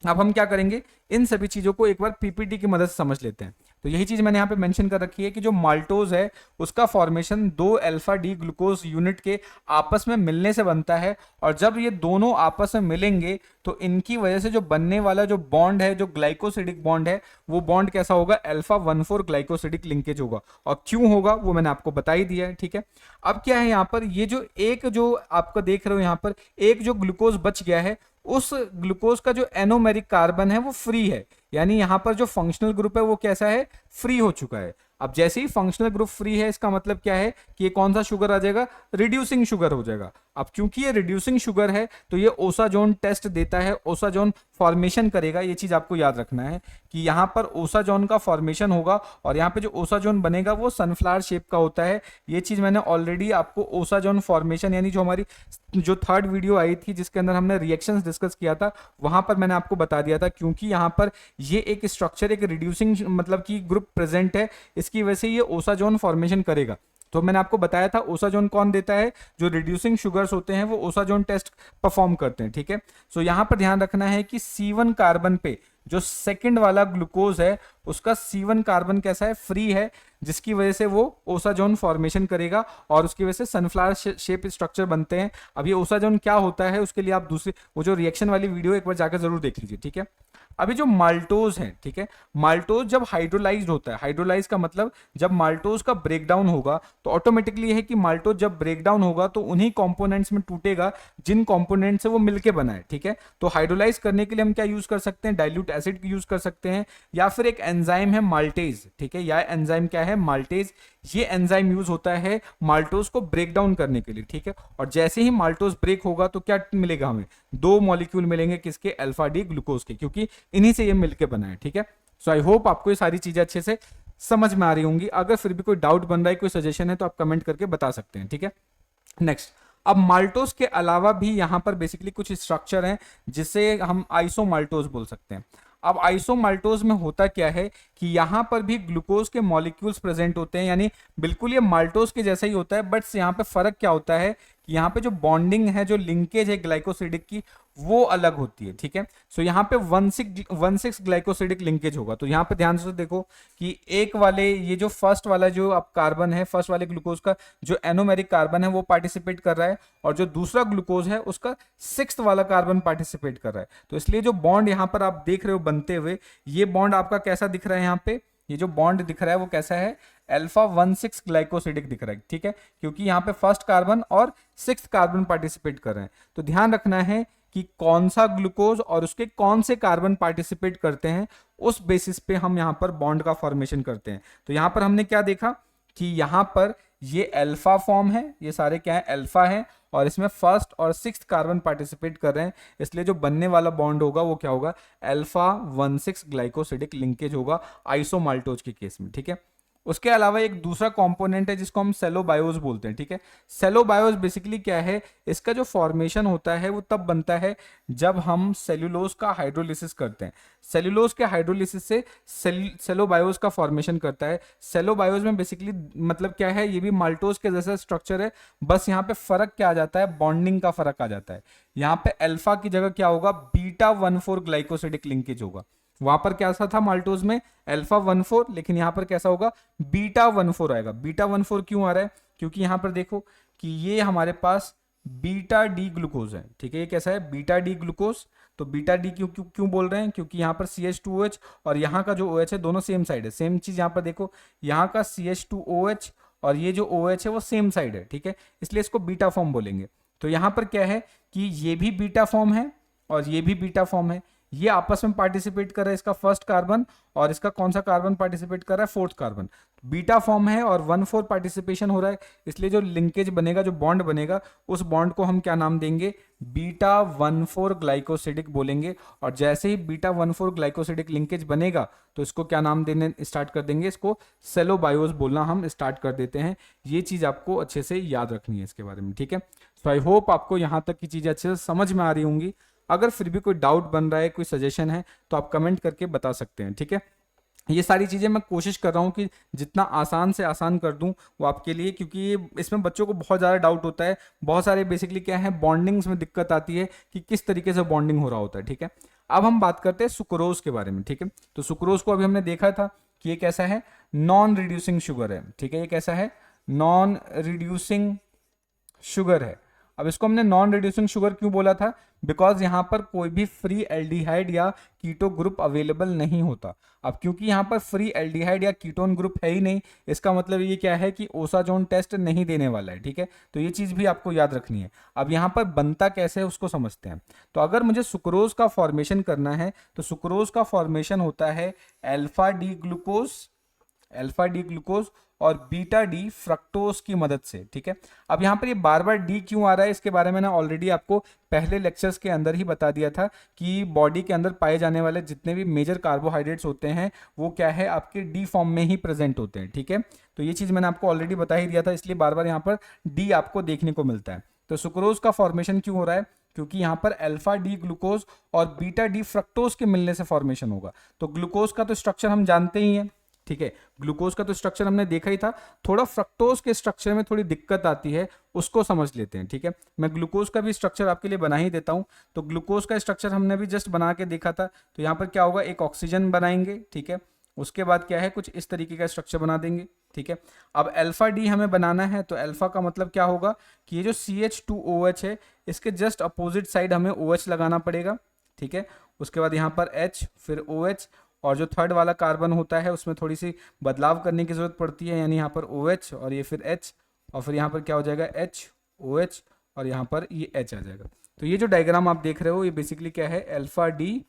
A: अब हम क्या करेंगे, इन सभी चीजों को एक बार पीपीटी की मदद से समझ लेते हैं। तो यही चीज मैंने यहाँ पे मेंशन कर रखी है कि जो माल्टोज है उसका फॉर्मेशन दो अल्फा डी ग्लूकोज यूनिट के आपस में मिलने से बनता है, और जब ये दोनों आपस में मिलेंगे तो इनकी वजह से जो बनने वाला जो बॉन्ड है, जो ग्लाइकोसिडिक बॉन्ड है, वो बॉन्ड कैसा होगा, अल्फा 1,4 ग्लाइकोसिडिक लिंकेज होगा। और क्यों होगा वो मैंने आपको बता ही दिया है, ठीक है। अब क्या है यहाँ पर, ये जो आपका देख रहे हो यहाँ पर एक जो ग्लूकोज बच गया है, उस ग्लूकोज का जो एनोमेरिक कार्बन है वो फ्री है, यानी यहां पर जो फंक्शनल ग्रुप है वो कैसा है, फ्री हो चुका है। अब जैसे ही फंक्शनल ग्रुप फ्री है, इसका मतलब क्या है कि ये कौन सा शुगर आ जाएगा, रिड्यूसिंग शुगर हो जाएगा। अब क्योंकि ये रिड्यूसिंग शुगर है तो ये ओसाजोन टेस्ट देता है, ओसाजोन फॉर्मेशन करेगा। ये चीज आपको याद रखना है कि यहाँ पर ओसाजोन का फॉर्मेशन होगा और यहाँ पे जो ओसाजोन बनेगा वो सनफ्लावर शेप का होता है। ये चीज मैंने ऑलरेडी आपको ओसाजोन फॉर्मेशन यानी जो हमारी जो थर्ड वीडियो आई थी जिसके अंदर हमने रिएक्शंस डिस्कस किया था, वहां पर मैंने आपको बता दिया था। क्योंकि यहाँ पर ये एक स्ट्रक्चर, एक रिड्यूसिंग मतलब कि ग्रुप प्रेजेंट है, इसकी वजह से ये ओसाजोन फॉर्मेशन करेगा। तो मैंने आपको बताया था ओसाजोन कौन देता है, जो रिड्यूसिंग शुगर्स होते हैं वो ओसाजोन टेस्ट परफॉर्म करते हैं, ठीक है। सो यहां पर ध्यान रखना है कि C1 कार्बन पे जो सेकंड वाला ग्लूकोज है उसका C1 कार्बन कैसा है, फ्री है, जिसकी वजह से वो ओसाजोन फॉर्मेशन करेगा और उसकी वजह से सनफ्लावर शेप स्ट्रक्चर बनते हैं। अब ये ओसाजोन क्या होता है उसके लिए आप दूसरी वो जो रिएक्शन वाली वीडियो एक बार जाकर जरूर देख लीजिए, ठीक है। अभी जो माल्टोज है, ठीक है, माल्टोज जब हाइड्रोलाइज्ड होता है, हाइड्रोलाइज का मतलब जब माल्टोज का ब्रेकडाउन होगा तो ऑटोमेटिकली है कि माल्टोज जब ब्रेकडाउन होगा तो उन्हीं कंपोनेंट्स में टूटेगा जिन कंपोनेंट से वो मिलके बना है, ठीक है। तो हाइड्रोलाइज करने के लिए हम क्या यूज कर सकते हैं, डाइल्यूट एसिड यूज कर सकते हैं, या फिर एक एंजाइम है माल्टेज, ठीक है, या एंजाइम क्या है, माल्टेज। ये एंजाइम यूज होता है माल्टोज को ब्रेक डाउन करने के लिए, ठीक है। और जैसे ही माल्टोज ब्रेक होगा तो क्या मिलेगा, हमें दो मॉलिक्यूल मिलेंगे, किसके, अल्फा डी ग्लूकोज के, क्योंकि इन्हीं से ये मिलके बना है, ठीक है। सो आई होप आपको ये सारी चीजें अच्छे से समझ में आ रही होंगी। अगर फिर भी कोई डाउट बन रहा है, कोई सजेशन है तो आप कमेंट करके बता सकते हैं, ठीक है। नेक्स्ट, अब माल्टोज के अलावा भी यहां पर बेसिकली कुछ स्ट्रक्चर हैं जिसे हम आइसोमाल्टोज बोल सकते हैं। अब आइसोमाल्टोज में होता क्या है कि यहां पर भी ग्लूकोज के मॉलिक्यूल्स प्रेजेंट होते हैं, यानी बिल्कुल ये माल्टोज के जैसा ही होता है, बट यहां पे फर्क क्या होता है कि यहाँ पे जो बॉन्डिंग है, जो लिंकेज है ग्लाइकोसिडिक की, वो अलग होती है, ठीक है। सो यहाँ पे 1,6 ग्लाइकोसिडिक लिंकेज होगा। तो यहाँ पे ध्यान से देखो कि एक वाले ये जो फर्स्ट वाला जो अब कार्बन है, फर्स्ट वाले ग्लूकोज का जो एनोमेरिक कार्बन है वो पार्टिसिपेट कर रहा है, और जो दूसरा ग्लूकोज है उसका 6th वाला कार्बन पार्टिसिपेट कर रहा है। तो इसलिए जो बॉन्ड यहाँ पर आप देख रहे हो बनते हुए, ये बॉन्ड आपका कैसा दिख रहा है, यहाँ पे ये जो बॉन्ड दिख रहा है वो कैसा है, अल्फा 1,6 ग्लाइकोसिडिक दिख रहा है, ठीक है, क्योंकि यहाँ पे फर्स्ट कार्बन और 6th कार्बन पार्टिसिपेट कर रहे हैं। तो ध्यान रखना है कि कौन सा ग्लूकोज और उसके कौन से कार्बन पार्टिसिपेट करते हैं, उस बेसिस पे हम यहाँ पर बॉन्ड का फॉर्मेशन करते हैं। तो यहाँ पर हमने क्या देखा कि यहाँ पर ये अल्फा फॉर्म है, ये सारे क्या है, अल्फा है, और इसमें फर्स्ट और 6th कार्बन पार्टिसिपेट कर रहे हैं, इसलिए जो बनने वाला बॉन्ड होगा वो क्या होगा, अल्फा 1,6 ग्लाइकोसिडिक लिंकेज होगा आइसोमाल्टोज के केस में, ठीक है। उसके अलावा एक दूसरा कंपोनेंट है जिसको हम सेलोबायोज बोलते हैं, ठीक है। सेलोबायोज बेसिकली क्या है, इसका जो फॉर्मेशन होता है वो तब बनता है जब हम सेल्यूलोज का हाइड्रोलिसिस करते हैं। सेल्यूलोज के हाइड्रोलिसिस से सेलोबायोज का फॉर्मेशन करता है। सेलोबायोज में बेसिकली मतलब क्या है, ये भी माल्टोज के जैसा स्ट्रक्चर है, बस यहाँ पे फर्क क्या आ जाता है, बॉन्डिंग का फर्क आ जाता है। यहाँ पे अल्फा की जगह क्या होगा, बीटा 1,4 ग्लाइकोसिडिक लिंकेज होगा। वहां पर कैसा था माल्टोज में, अल्फा 1,4, लेकिन यहां पर कैसा होगा, बीटा 1,4 आएगा। बीटा 1,4 क्यों आ रहा है, क्योंकि यहां पर देखो कि ये हमारे पास बीटा डी ग्लूकोज है, ठीक है। ये कैसा है, बीटा डी ग्लूकोज। तो बीटा डी क्यों क्यों क्यों बोल रहे हैं, क्योंकि यहाँ पर CH2OH और यहाँ का जो OH है दोनों सेम साइड है। सेम चीज यहाँ पर देखो, यहाँ का CH2OH और ये जो OH है वो सेम साइड है, ठीक है, इसलिए इसको बीटा फॉर्म बोलेंगे। तो यहाँ पर क्या है कि ये भी बीटा फॉर्म है और ये भी बीटा फॉर्म है, ये आपस में पार्टिसिपेट कर रहा है, इसका फर्स्ट कार्बन और इसका कौन सा कार्बन पार्टिसिपेट कर रहा है, 4th कार्बन। बीटा फॉर्म है और 1,4 पार्टिसिपेशन हो रहा है, इसलिए जो लिंकेज बनेगा, जो बॉन्ड बनेगा, उस बॉन्ड को हम क्या नाम देंगे, बीटा 1,4 ग्लाइकोसिडिक बोलेंगे। और जैसे ही बीटा 1,4 ग्लाइकोसिडिक लिंकेज बनेगा तो इसको क्या नाम देने स्टार्ट कर देंगे, इसको सेलोबायोज बोलना हम स्टार्ट कर देते हैं। ये चीज आपको अच्छे से याद रखनी है इसके बारे में, ठीक है। सो आई होप आपको यहाँ तक की चीजें अच्छे से समझ में आ रही होंगी। अगर फिर भी कोई डाउट बन रहा है, कोई सजेशन है, तो आप कमेंट करके बता सकते हैं, ठीक है। ये सारी चीज़ें मैं कोशिश कर रहा हूँ कि जितना आसान से आसान कर दूँ वो आपके लिए, क्योंकि इसमें बच्चों को बहुत ज़्यादा डाउट होता है। बहुत सारे बेसिकली क्या है, बॉन्डिंग्स में दिक्कत आती है कि किस तरीके से बॉन्डिंग हो रहा होता है, ठीक है। अब हम बात करते हैं सुक्रोज के बारे में, ठीक है। तो सुक्रोज को अभी हमने देखा था कि ये कैसा है, नॉन रिड्यूसिंग शुगर है, ठीक है। ये कैसा है, नॉन रिड्यूसिंग शुगर है। अब इसको हमने नॉन रिड्यूसिंग शुगर क्यों बोला था? बिकॉज यहाँ पर कोई भी फ्री एल्डिहाइड या कीटो ग्रुप अवेलेबल नहीं होता। अब क्योंकि यहाँ पर फ्री एल्डिहाइड या कीटोन ग्रुप है ही नहीं, इसका मतलब ये क्या है कि ओसाजोन टेस्ट नहीं देने वाला है, ठीक है। तो ये चीज़ भी आपको याद रखनी है। अब यहाँ पर बनता कैसे है उसको समझते हैं। तो अगर मुझे सुक्रोज का फॉर्मेशन करना है तो सुक्रोज का फॉर्मेशन होता है अल्फा डी ग्लूकोज और बीटा डी फ्रक्टोज की मदद से, ठीक है। अब यहाँ पर ये बार बार डी क्यों आ रहा है, इसके बारे में ना ऑलरेडी आपको पहले लेक्चर्स के अंदर ही बता दिया था कि बॉडी के अंदर पाए जाने वाले जितने भी मेजर कार्बोहाइड्रेट्स होते हैं वो क्या है, आपके डी फॉर्म में ही प्रेजेंट होते हैं, ठीक है। तो ये चीज़ मैंने आपको ऑलरेडी बता ही दिया था, इसलिए बार बार यहाँ पर डी आपको देखने को मिलता है। तो सुक्रोज का फॉर्मेशन क्यों हो रहा है? क्योंकि यहाँ पर अल्फा डी ग्लूकोज और बीटा डी फ्रक्टोज के मिलने से फॉर्मेशन होगा। तो ग्लूकोज का तो स्ट्रक्चर हम जानते ही हैं, ठीक है। ग्लूकोज का तो स्ट्रक्चर हमने देखा ही था, थोड़ा फ्रक्टोज के स्ट्रक्चर में थोड़ी दिक्कत आती है, उसको समझ लेते हैं, ठीक है। मैं ग्लूकोज का भी स्ट्रक्चर आपके लिए बना ही देता हूं। तो ग्लूकोज का स्ट्रक्चर हमने भी जस्ट बना के देखा था। तो यहाँ पर क्या होगा, एक ऑक्सीजन बनाएंगे, ठीक है। उसके बाद क्या है, कुछ इस तरीके का स्ट्रक्चर बना देंगे, ठीक है। अब अल्फा डी हमें बनाना है, तो अल्फा का मतलब क्या होगा कि ये जो CH2OH है इसके जस्ट अपोजिट साइड हमें OH लगाना पड़ेगा, ठीक है। उसके बाद यहाँ पर H, फिर OH, और जो थर्ड वाला कार्बन होता है उसमें थोड़ी सी बदलाव करने की जरूरत पड़ती है, यानी यहाँ पर OH और ये फिर H, और फिर यहाँ पर क्या हो जाएगा HOH, और यहाँ पर ये H आ जाएगा। तो ये जो डायग्राम आप देख रहे हो ये बेसिकली क्या है, अल्फा डी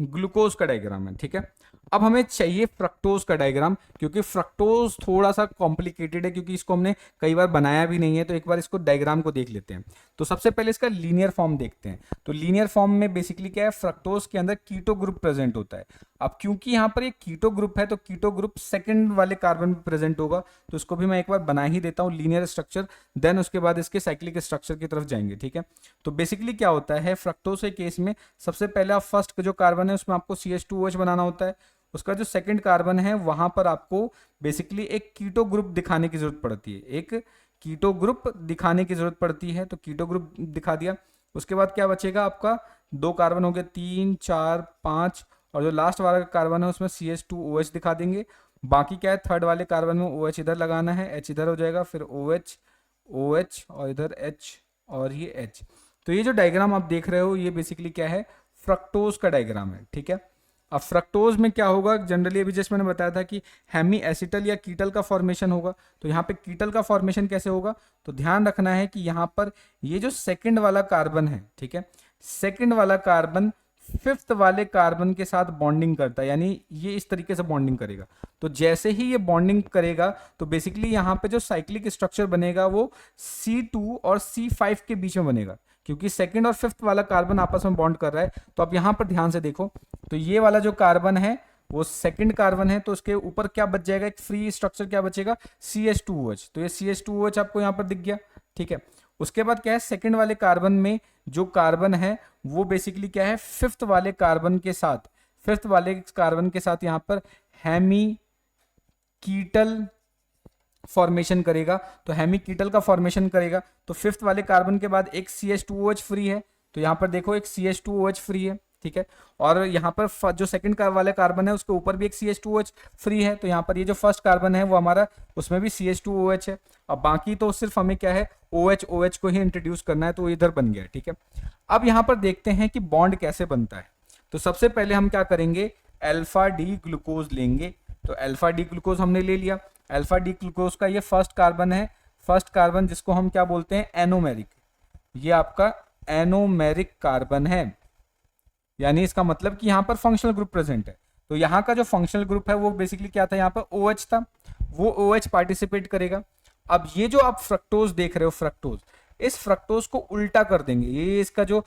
A: ग्लूकोज का डायग्राम है, ठीक है। अब हमें चाहिए फ्रक्टोज का डायग्राम, क्योंकि फ्रक्टोज थोड़ा सा कॉम्प्लिकेटेड है, क्योंकि इसको हमने कई बार बनाया भी नहीं है। तो एक बार इसको डायग्राम को देख लेते हैं। तो सबसे पहले इसका लीनियर फॉर्म देखते हैं। तो लीनियर फॉर्म में बेसिकली क्या है, फ्रक्टोज के अंदर कीटो ग्रुप प्रेजेंट होता है। अब क्योंकि यहाँ पर एक कीटो ग्रुप है तो कीटो ग्रुप सेकंड वाले कार्बन में प्रेजेंट होगा, तो इसको भी मैं एक बार बना ही देता हूँ लीनियर स्ट्रक्चर, देन उसके बाद इसके साइक्लिक स्ट्रक्चर की तरफ जाएंगे, ठीक है। तो बेसिकली क्या होता है फ्रक्टोज के केस में, सबसे पहले आप फर्स्ट जो कार्बन है उसमें आपको CH2OH बनाना होता है। उसका जो सेकंड कार्बन है वहां पर आपको बेसिकली एक कीटो ग्रुप दिखाने की जरूरत पड़ती है, एक कीटो ग्रुप दिखाने की जरूरत पड़ती है। तो कीटो ग्रुप दिखा दिया। उसके बाद क्या बचेगा आपका, 2 कार्बन हो गए, 3 4 5, और जो लास्ट वाला कार्बन है उसमें CH2OH दिखा देंगे। बाकी क्या है, थर्ड वाले कार्बन में OH इधर लगाना है, H इधर हो जाएगा, फिर OH OH और इधर H और ये H। तो ये जो डायग्राम आप देख रहे हो ये बेसिकली क्या है, फ्रक्टोज का डायग्राम है, ठीक है। अब फ्रक्टोज में क्या होगा, जनरली अभी जस्ट मैंने बताया था कि हेमी एसिटल या कीटल का फॉर्मेशन होगा। तो यहाँ पे कीटल का फॉर्मेशन कैसे होगा, तो ध्यान रखना है कि यहाँ पर ये जो सेकंड वाला कार्बन है, ठीक है, सेकंड वाला कार्बन फिफ्थ वाले कार्बन के साथ बॉन्डिंग करता है, यानी ये इस तरीके से बॉन्डिंग करेगा। तो जैसे ही ये बॉन्डिंग करेगा तो बेसिकली यहाँ पे जो साइक्लिक स्ट्रक्चर बनेगा वो C2 और C5 के बीच में बनेगा, क्योंकि सेकंड और फिफ्थ वाला कार्बन आपस में बॉन्ड कर रहा है। तो आप यहाँ पर ध्यान से देखो, तो ये वाला जो कार्बन है वो सेकंड कार्बन है, तो उसके ऊपर क्या बच जाएगा, एक फ्री स्ट्रक्चर क्या बचेगा, CH2OH। तो ये CH2OH आपको यहाँ पर दिख गया, ठीक है। उसके बाद क्या है, सेकंड वाले कार्बन में जो कार्बन है वो बेसिकली क्या है, फिफ्थ वाले कार्बन के साथ यहाँ पर हेमी कीटल फॉर्मेशन करेगा। तो हेमी कीटल का फॉर्मेशन करेगा, तो फिफ्थ वाले कार्बन के बाद एक CH2OH फ्री है, तो यहाँ पर देखो एक CH2OH फ्री है, ठीक है। और यहाँ पर जो सेकंड वाले कार्बन है उसके ऊपर भी एक CH2OH फ्री है, तो यहाँ पर ये जो फर्स्ट कार्बन है वो हमारा उसमें भी CH2OH है। अब बाकी तो सिर्फ हमें क्या है, OH को ही इंट्रोड्यूस करना है, तो इधर बन गया, ठीक है। अब यहाँ पर देखते हैं कि बॉन्ड कैसे बनता है। तो सबसे पहले हम क्या करेंगे, अल्फा डी ग्लूकोज लेंगे। तो अल्फा डी ग्लूकोज हमने ले लिया। अल्फा डी ग्लूकोज का ये फर्स्ट कार्बन है, फर्स्ट कार्बन जिसको हम क्या बोलते हैं, एनोमेरिक। ये आपका एनोमेरिक कार्बन है, यानी इसका मतलब कि यहाँ पर फंक्शनल ग्रुप प्रेजेंट है। तो यहाँ का जो फंक्शनल ग्रुप है वो बेसिकली क्या था, यहाँ पर OH था, वो OH पार्टिसिपेट करेगा। अब ये जो आप फ्रक्टोज देख रहे हो, फ्रक्टोज, इस फ्रक्टोज को उल्टा कर देंगे। ये इसका जो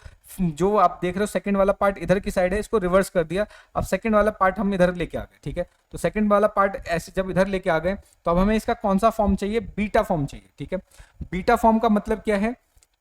A: आप देख रहे हो सेकंड वाला पार्ट इधर की साइड है, इसको रिवर्स कर दिया। अब सेकंड वाला पार्ट हम इधर लेके आ गए, ठीक है। तो सेकंड वाला पार्ट ऐसे जब इधर लेके आ गए तो अब हमें इसका कौन सा फॉर्म चाहिए, बीटा फॉर्म चाहिए, ठीक है। बीटा फॉर्म का मतलब क्या है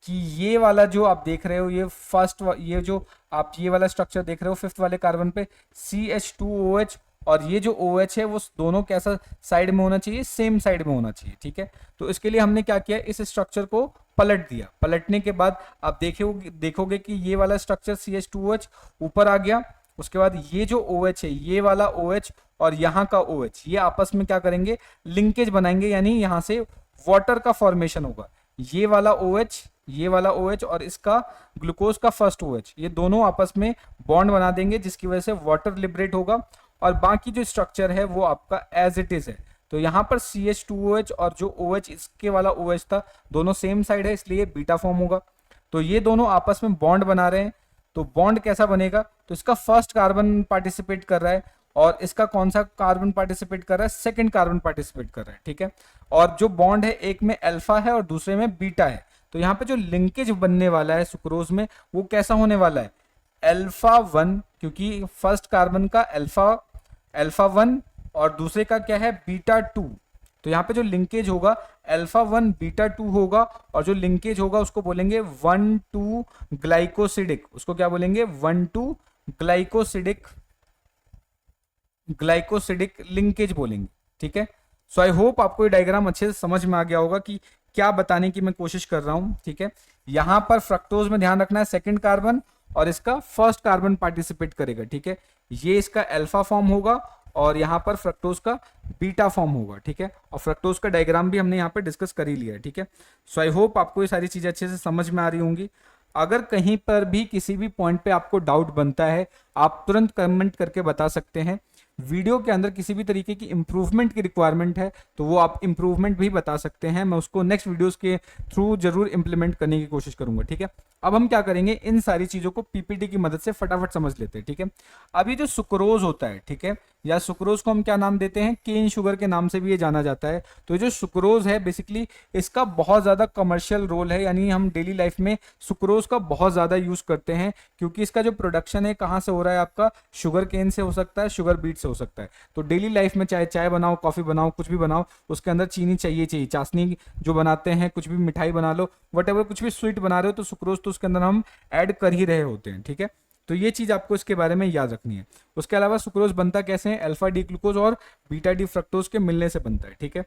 A: कि ये वाला जो आप देख रहे हो, ये फर्स्ट, ये जो आप ये वाला स्ट्रक्चर देख रहे हो फिफ्थ वाले कार्बन पे CH2OH, और ये जो OH है वो दोनों कैसा साइड में होना चाहिए, सेम साइड में होना चाहिए, ठीक है। तो इसके लिए हमने क्या किया, इस स्ट्रक्चर को पलट दिया। पलटने के बाद आप देखोगे कि ये वाला स्ट्रक्चर CH2OH ऊपर आ गया। उसके बाद ये जो OH है, ये वाला OH और यहाँ का OH, ये आपस में क्या करेंगे, लिंकेज बनाएंगे, यानी यहाँ से वाटर का फॉर्मेशन होगा। ये वाला OH, ये वाला OH और इसका ग्लूकोज का फर्स्ट OH, ये दोनों आपस में बॉन्ड बना देंगे जिसकी वजह से वाटर लिबरेट होगा और बाकी जो स्ट्रक्चर है वो आपका एज इट इज है। तो यहाँ पर CH2OH और जो OH इसके वाला OH था दोनों सेम साइड है इसलिए बीटा फॉर्म होगा। तो ये दोनों आपस में बॉन्ड बना रहे हैं। तो बॉन्ड कैसा बनेगा, तो इसका फर्स्ट कार्बन पार्टिसिपेट कर रहा है और इसका कौन सा कार्बन पार्टिसिपेट कर रहा है, सेकंड कार्बन पार्टिसिपेट कर रहा है, ठीक है। और जो बॉन्ड है एक में अल्फा है और दूसरे में बीटा है। तो यहाँ पे जो लिंकेज बनने वाला है सुक्रोज में वो कैसा होने वाला है, अल्फा 1, क्योंकि फर्स्ट कार्बन का अल्फा 1 और दूसरे का क्या है बीटा 2। तो यहाँ पे जो लिंकेज होगा अल्फा 1 बीटा 2 होगा और जो लिंकेज होगा उसको बोलेंगे 1,2 ग्लाइकोसिडिक, उसको क्या बोलेंगे 1,2 ग्लाइकोसिडिक लिंकेज बोलेंगे, ठीक है। सो आई होप आपको ये डायग्राम अच्छे से समझ में आ गया होगा कि क्या बताने की मैं कोशिश कर रहा हूं, ठीक है। यहां पर फ्रक्टोज में ध्यान रखना है सेकंड कार्बन और इसका फर्स्ट कार्बन पार्टिसिपेट करेगा, ठीक है। ये इसका अल्फा फॉर्म होगा और यहाँ पर फ्रक्टोज का बीटा फॉर्म होगा, ठीक है। और फ्रक्टोज का डायग्राम भी हमने यहाँ पे डिस्कस कर ही लिया है, ठीक है। सो आई होप आपको ये सारी चीजें अच्छे से समझ में आ रही होंगी। अगर कहीं पर भी किसी भी पॉइंट पे आपको डाउट बनता है आप तुरंत कमेंट करके बता सकते हैं। वीडियो के अंदर किसी भी तरीके की इंप्रूवमेंट की रिक्वायरमेंट है तो वो आप इंप्रूवमेंट भी बता सकते हैं, मैं उसको नेक्स्ट वीडियोस के थ्रू जरूर इंप्लीमेंट करने की कोशिश करूंगा, ठीक है। अब हम क्या करेंगे, इन सारी चीजों को पीपीटी की मदद से फटाफट समझ लेते हैं, ठीक है। अभी जो सुक्रोज होता है, ठीक है, या सुक्रोज को हम क्या नाम देते हैं, केन शुगर के नाम से भी ये जाना जाता है। तो जो सुक्रोज है बेसिकली इसका बहुत ज्यादा कमर्शियल रोल है, यानी हम डेली लाइफ में सुक्रोज का बहुत ज्यादा यूज करते हैं क्योंकि इसका जो प्रोडक्शन है कहाँ से हो रहा है, आपका शुगर केन से हो सकता है, शुगर बीट से हो सकता है। तो डेली लाइफ में चाहे चाय बनाओ, कॉफी बनाओ, कुछ भी बनाओ, उसके अंदर चीनी चाहिए, चाशनी जो बनाते हैं, कुछ भी मिठाई बना लो, वट एवर, कुछ भी स्वीट बना रहे हो तो सुक्रोज तो उसके अंदर हम ऐड कर ही रहे होते हैं, ठीक है। तो ये चीज आपको इसके बारे में याद रखनी है। उसके अलावा सुक्रोज बनता कैसे है, अल्फा डी ग्लूकोज और बीटा डी फ्रक्टोज के मिलने से बनता है, ठीक है।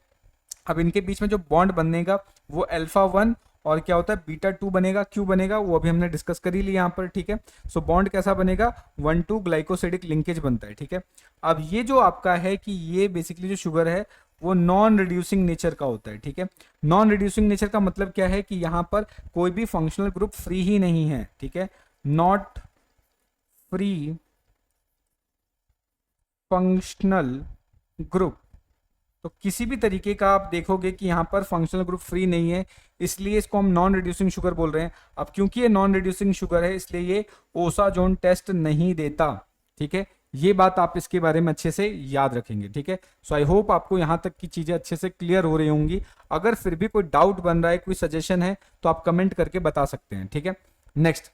A: अब इनके बीच में जो बॉन्ड बनेगा वो अल्फा 1 और क्या होता है बीटा 2 बनेगा। क्यों बनेगा वो अभी हमने डिस्कस कर ही लिया यहाँ पर, ठीक है। सो बॉन्ड कैसा बनेगा, 1,2 ग्लाइकोसिडिक लिंकेज बनता है, ठीक है। अब ये जो आपका है कि ये बेसिकली जो शुगर है वो नॉन रिड्यूसिंग नेचर का होता है, ठीक है। नॉन रिड्यूसिंग नेचर का मतलब क्या है कि यहाँ पर कोई भी फंक्शनल ग्रुप फ्री ही नहीं है, ठीक है। नॉट फ्री फंक्शनल ग्रुप, तो किसी भी तरीके का आप देखोगे कि यहाँ पर फंक्शनल ग्रुप फ्री नहीं है, इसलिए इसको हम नॉन रिड्यूसिंग शुगर बोल रहे हैं। अब क्योंकि ये नॉन रिड्यूसिंग शुगर है इसलिए ये ओसाजोन टेस्ट नहीं देता, ठीक है। ये बात आप इसके बारे में अच्छे से याद रखेंगे, ठीक है। सो आई होप आपको यहाँ तक की चीजें अच्छे से क्लियर हो रही होंगी। अगर फिर भी कोई डाउट बन रहा है, कोई सजेशन है तो आप कमेंट करके बता सकते हैं, ठीक है। नेक्स्ट,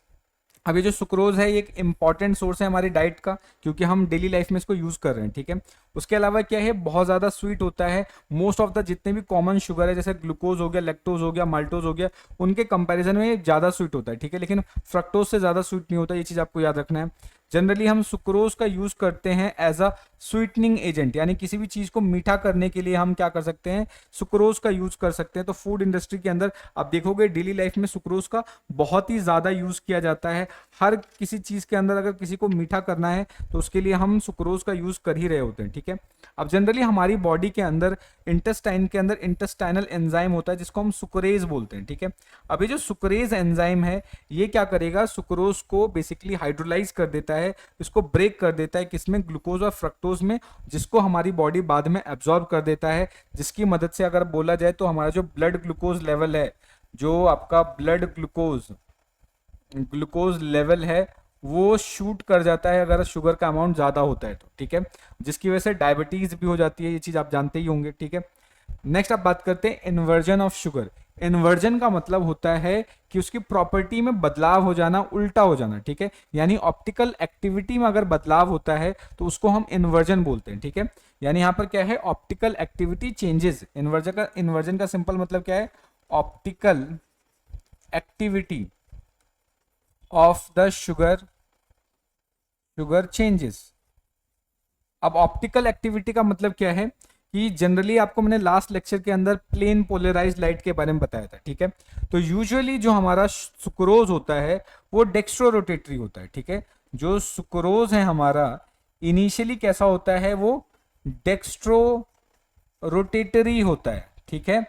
A: अब ये जो सुक्रोज है ये एक इंपॉर्टेंट सोर्स है हमारी डाइट का क्योंकि हम डेली लाइफ में इसको यूज कर रहे हैं, ठीक है। उसके अलावा क्या है, बहुत ज्यादा स्वीट होता है। मोस्ट ऑफ द जितने भी कॉमन शुगर है जैसे ग्लूकोज हो गया, लैक्टोज हो गया, माल्टोज हो गया, उनके कंपैरिजन में ज्यादा स्वीट होता है, ठीक है। लेकिन फ्रक्टोज से ज्यादा स्वीट नहीं होता, ये चीज आपको याद रखना है। जनरली हम सुक्रोज का यूज करते हैं एज अ स्वीटनिंग एजेंट, यानी किसी भी चीज को मीठा करने के लिए हम क्या कर सकते हैं, सुक्रोज का यूज कर सकते हैं। तो फूड इंडस्ट्री के अंदर आप देखोगे डेली लाइफ में सुक्रोज का बहुत ही ज्यादा यूज किया जाता है। हर किसी चीज के अंदर अगर किसी को मीठा करना है तो उसके लिए हम सुक्रोज का यूज कर ही रहे होते हैं, ठीक है। अब जनरली हमारी बॉडी के अंदर इंटेस्टाइन के अंदर इंटेस्टाइनल एंजाइम होता है जिसको हम सुक्रेज बोलते हैं, ठीक है। अब ये जो सुक्रेज एंजाइम है ये क्या करेगा, सुक्रोज को बेसिकली हाइड्रोलाइज कर देता है, इसको ब्रेक कर देता है किसमें, ग्लूकोज और फ्रक्टोज में, जिसको हमारी बॉडी बाद में एब्जॉर्ब कर देता है। जिसकी मदद से अगर बोला जाए तो हमारा जो ब्लड ग्लूकोज लेवल है, जो आपका ब्लड ग्लूकोज लेवल है वो शूट कर जाता है अगर शुगर का अमाउंट ज्यादा होता है तो, ठीक है। जिसकी वजह से डायबिटीज भी हो जाती है, ये चीज आप जानते ही होंगे, ठीक है। नेक्स्ट आप बात करते हैं इन्वर्जन ऑफ शुगर। इन्वर्जन का मतलब होता है कि उसकी प्रॉपर्टी में बदलाव हो जाना, उल्टा हो जाना, ठीक है। यानी ऑप्टिकल एक्टिविटी में अगर बदलाव होता है तो उसको हम इन्वर्जन बोलते हैं, ठीक है। यानी यहां पर क्या है, ऑप्टिकल एक्टिविटी चेंजेस। इन्वर्जन का सिंपल मतलब क्या है, optical activity of the sugar changes. अब ऑप्टिकल एक्टिविटी का मतलब क्या है कि जनरली आपको मैंने लास्ट लेक्चर के अंदर प्लेन पोलराइज्ड लाइट के बारे में बताया था, ठीक है। तो यूजुअली जो हमारा सुक्रोज होता है वो डेक्स्ट्रो रोटेटरी होता है, ठीक है। जो सुक्रोज है हमारा इनिशियली कैसा होता है, वो डेक्स्ट्रो रोटेटरी होता है, ठीक है।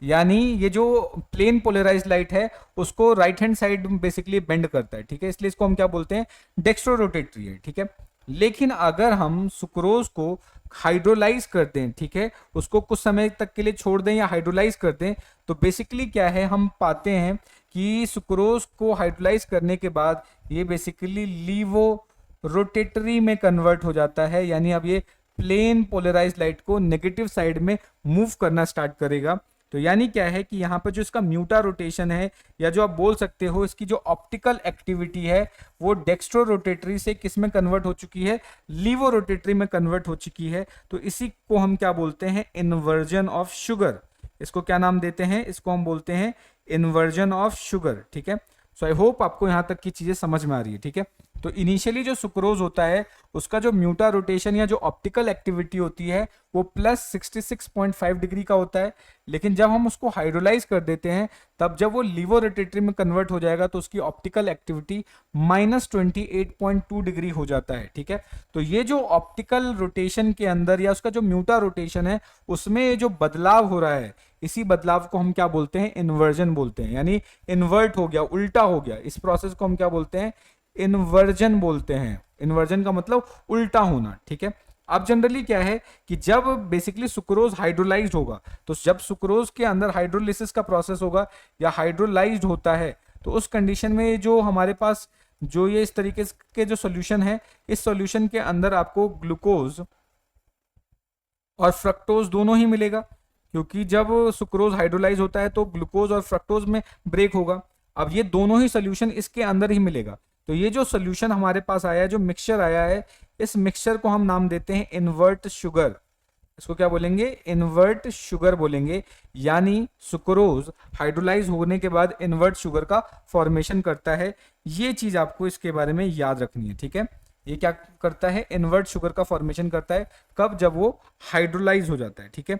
A: यानी ये जो प्लेन पोलराइज्ड लाइट है उसको right hand side basically bend करता है, ठीक है, इसलिए इसको हम क्या बोलते हैं, डेक्स्ट्रो रोटेटरी है, ठीक है। लेकिन अगर हम सुक्रोज को हाइड्रोलाइज कर दें, ठीक है, उसको कुछ समय तक के लिए छोड़ दें या हाइड्रोलाइज कर दें, तो बेसिकली क्या है, हम पाते हैं कि सुक्रोज को हाइड्रोलाइज करने के बाद ये बेसिकली लीवो रोटेटरी में कन्वर्ट हो जाता है, यानी अब ये प्लेन पोलराइज लाइट को नेगेटिव साइड में मूव करना स्टार्ट करेगा। तो यानी क्या है कि यहाँ पर जो इसका म्यूटा रोटेशन है, या जो आप बोल सकते हो इसकी जो ऑप्टिकल एक्टिविटी है, वो डेक्स्ट्रो रोटेटरी से किस में कन्वर्ट हो चुकी है, लीवो रोटेटरी में कन्वर्ट हो चुकी है। तो इसी को हम क्या बोलते हैं, इन्वर्जन ऑफ शुगर। इसको क्या नाम देते हैं, इसको हम बोलते हैं इन्वर्जन ऑफ शुगर, ठीक है। सो आई होप आपको यहाँ तक की चीजें समझ में आ रही है, ठीक है। तो इनिशियली जो सुक्रोज होता है उसका जो म्यूटा रोटेशन या जो ऑप्टिकल एक्टिविटी होती है वो प्लस 66.5 डिग्री का होता है, लेकिन जब हम उसको हाइड्रोलाइज कर देते हैं तब जब वो लीवो रोटेटरी में कन्वर्ट हो जाएगा तो उसकी ऑप्टिकल एक्टिविटी माइनस 28.2 डिग्री हो जाता है, ठीक है। तो ये जो ऑप्टिकल रोटेशन के अंदर या उसका जो म्यूटा रोटेशन है उसमें जो बदलाव हो रहा है, इसी बदलाव को हम क्या बोलते हैं, इन्वर्जन बोलते हैं, यानी इन्वर्ट हो गया, उल्टा हो गया, इस प्रोसेस को हम क्या बोलते हैं, इन्वर्जन बोलते हैं। इन्वर्जन का मतलब उल्टा होना, ठीक है। अब जनरली क्या है कि जब बेसिकली सुक्रोज हाइड्रोलाइज्ड होगा, तो जब सुक्रोज के अंदर हाइड्रोलिसिस का प्रोसेस होगा या हाइड्रोलाइज्ड होता है, तो उस कंडीशन में जो हमारे पास जो ये इस तरीके के जो सॉल्यूशन है, इस सॉल्यूशन के अंदर आपको ग्लूकोज और फ्रक्टोज दोनों ही मिलेगा, क्योंकि जब सुक्रोज हाइड्रोलाइज होता है तो ग्लूकोज और फ्रक्टोज में ब्रेक होगा। अब ये दोनों ही सोल्यूशन इसके अंदर ही मिलेगा। तो ये जो सोल्यूशन हमारे पास आया है, जो मिक्सचर आया है, इस मिक्सचर को हम नाम देते हैं इन्वर्ट शुगर। इसको क्या बोलेंगे, इन्वर्ट शुगर बोलेंगे। यानी सुक्रोज हाइड्रोलाइज होने के बाद इन्वर्ट शुगर का फॉर्मेशन करता है। ये चीज आपको इसके बारे में याद रखनी है, ठीक है। ये क्या करता है, इन्वर्ट शुगर का फॉर्मेशन करता है, कब, जब वो हाइड्रोलाइज हो जाता है, ठीक है।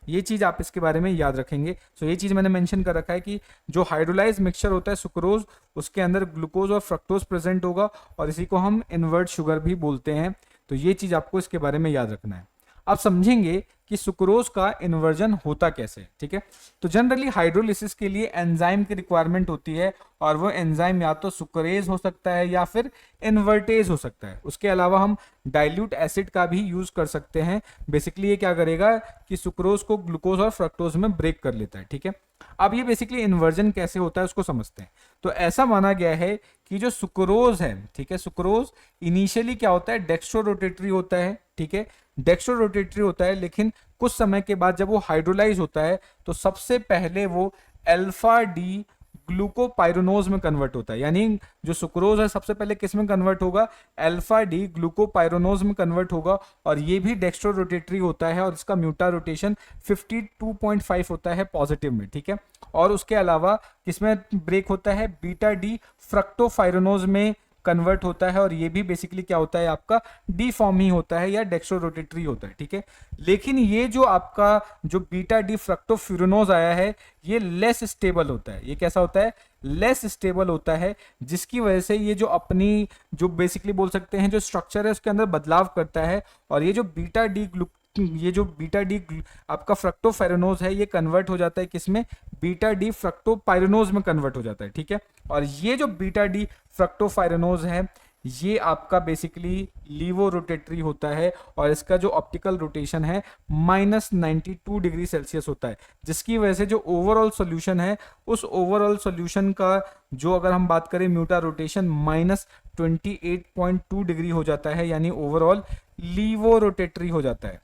A: ये चीज आप इसके बारे में याद रखेंगे। सो ये चीज मैंने मेंशन कर रखा है कि जो हाइड्रोलाइज मिक्सचर होता है सुक्रोज, उसके अंदर ग्लूकोज और फ्रक्टोज प्रेजेंट होगा, और इसी को हम इन्वर्ट शुगर भी बोलते हैं। तो ये चीज आपको इसके बारे में याद रखना है। आप समझेंगे कि सुक्रोज का इन्वर्जन होता कैसे, ठीक है। तो जनरली हाइड्रोलिसिस के लिए एंजाइम की रिक्वायरमेंट होती है, और वो एंजाइम या तो सुक्रेज हो सकता है या फिर इन्वर्टेज हो सकता है। उसके अलावा हम डाइल्यूट एसिड का भी यूज कर सकते हैं। बेसिकली ये क्या करेगा कि सुक्रोज को ग्लूकोज और फ्रक्टोज में ब्रेक कर लेता है, ठीक है। अब ये बेसिकली इन्वर्जन कैसे होता है उसको समझते हैं। तो ऐसा माना गया है कि जो सुक्रोज है, ठीक है, सुक्रोज इनिशियली क्या होता है, डेक्स्ट्रो रोटेटरी होता है, ठीक है, डेक्स्ट्रो रोटेटरी होता है, लेकिन कुछ समय के बाद जब वो हाइड्रोलाइज होता है तो सबसे पहले वो अल्फा डी ग्लूकोपाइरोनोज में कन्वर्ट होता है। यानी जो सुक्रोज है सबसे पहले किस में कन्वर्ट होगा, अल्फा डी ग्लूकोपाइरोनोज में कन्वर्ट होगा, और ये भी डेक्स्ट्रो रोटेटरी होता है, और इसका म्यूटा रोटेशन 52.5 होता है पॉजिटिव में, ठीक है। और उसके अलावा किसमें ब्रेक होता है, बीटा डी फ्रक्टोफाइरोनोज में कन्वर्ट होता है, और ये भी बेसिकली क्या होता है, आपका डी फॉर्म ही होता है या डेक्स्ट्रो रोटेटरी होता है, ठीक है। लेकिन ये जो आपका जो बीटा डी फ्रक्टोफ्यूरनोज आया है, ये लेस स्टेबल होता है। ये कैसा होता है, लेस स्टेबल होता है, जिसकी वजह से ये जो अपनी जो बेसिकली बोल सकते हैं जो स्ट्रक्चर है उसके अंदर बदलाव करता है, और ये जो बीटा डी आपका फ्रक्टोफेरेनोज है, ये कन्वर्ट हो जाता है किसमें, बीटा डी फ्रक्टोपाइरेनोज में कन्वर्ट हो जाता है, ठीक है। और ये जो बीटा डी फ्रक्टोफाइरेनोज है, ये आपका बेसिकली लीवो रोटेटरी होता है, और इसका जो ऑप्टिकल रोटेशन है -92 डिग्री सेल्सियस होता है, जिसकी वजह से जो ओवरऑल सॉल्यूशन है, उस ओवरऑल सॉल्यूशन का जो अगर हम बात करें म्यूटा रोटेशन -28.2 डिग्री हो जाता है, यानी ओवरऑल लीवो रोटेटरी हो जाता है।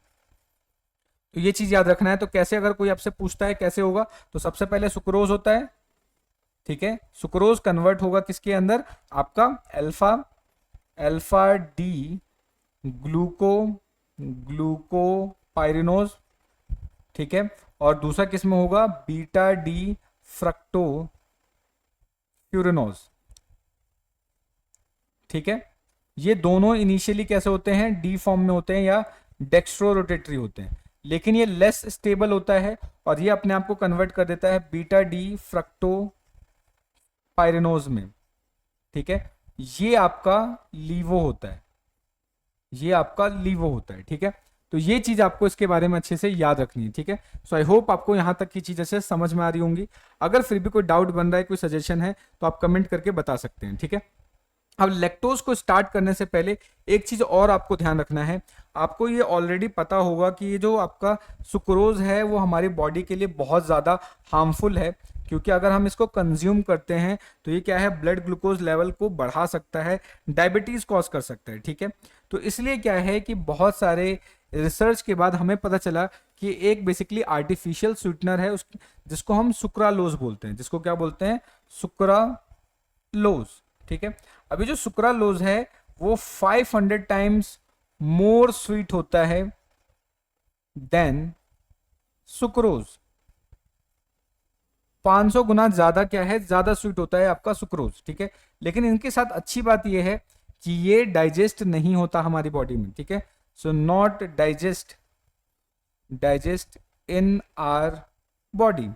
A: तो ये चीज याद रखना है। तो कैसे, अगर कोई आपसे पूछता है कैसे होगा, तो सबसे पहले सुक्रोज होता है, ठीक है, सुक्रोज कन्वर्ट होगा किसके अंदर, आपका अल्फा डी ग्लूकोपाइरिनोज, ठीक है, और दूसरा किस में होगा, बीटा डी फ्रक्टोफ्यूरनोज, ठीक है। ये दोनों इनिशियली कैसे होते हैं, डी फॉर्म में होते हैं या डेक्स्ट्रो रोटेटरी होते हैं, लेकिन ये लेस स्टेबल होता है, और ये अपने आप को कन्वर्ट कर देता है बीटा डी फ्रक्टोपाइरिनोज में, ठीक है। ये आपका लीवो होता है, ये आपका लीवो होता है, ठीक है। तो ये चीज आपको इसके बारे में अच्छे से याद रखनी है, ठीक है। सो आई होप आपको यहाँ तक की चीज अच्छे से समझ में आ रही होंगी। अगर फिर भी कोई डाउट बन रहा है, कोई सजेशन है, तो आप कमेंट करके बता सकते हैं, ठीक है। अब लैक्टोज को स्टार्ट करने से पहले एक चीज और आपको ध्यान रखना है। आपको ये ऑलरेडी पता होगा कि ये जो आपका सुक्रोज है वो हमारी बॉडी के लिए बहुत ज़्यादा हार्मफुल है, क्योंकि अगर हम इसको कंज्यूम करते हैं तो ये क्या है, ब्लड ग्लूकोज लेवल को बढ़ा सकता है, डायबिटीज कॉज कर सकता है, ठीक है। तो इसलिए क्या है कि बहुत सारे रिसर्च के बाद हमें पता चला कि एक बेसिकली आर्टिफिशियल स्वीटनर है उस जिसको हम सुक्रालोज बोलते हैं, जिसको क्या बोलते हैं, सुक्रालोज, ठीक है। अभी जो सुक्रालोज है वो 500 टाइम्स मोर स्वीट होता है देन सुक्रोज। 500 गुना ज्यादा क्या है, ज्यादा स्वीट होता है आपका सुक्रोज, ठीक है। लेकिन इनके साथ अच्छी बात यह है कि ये डाइजेस्ट नहीं होता हमारी बॉडी में, ठीक है। So not digest in our body,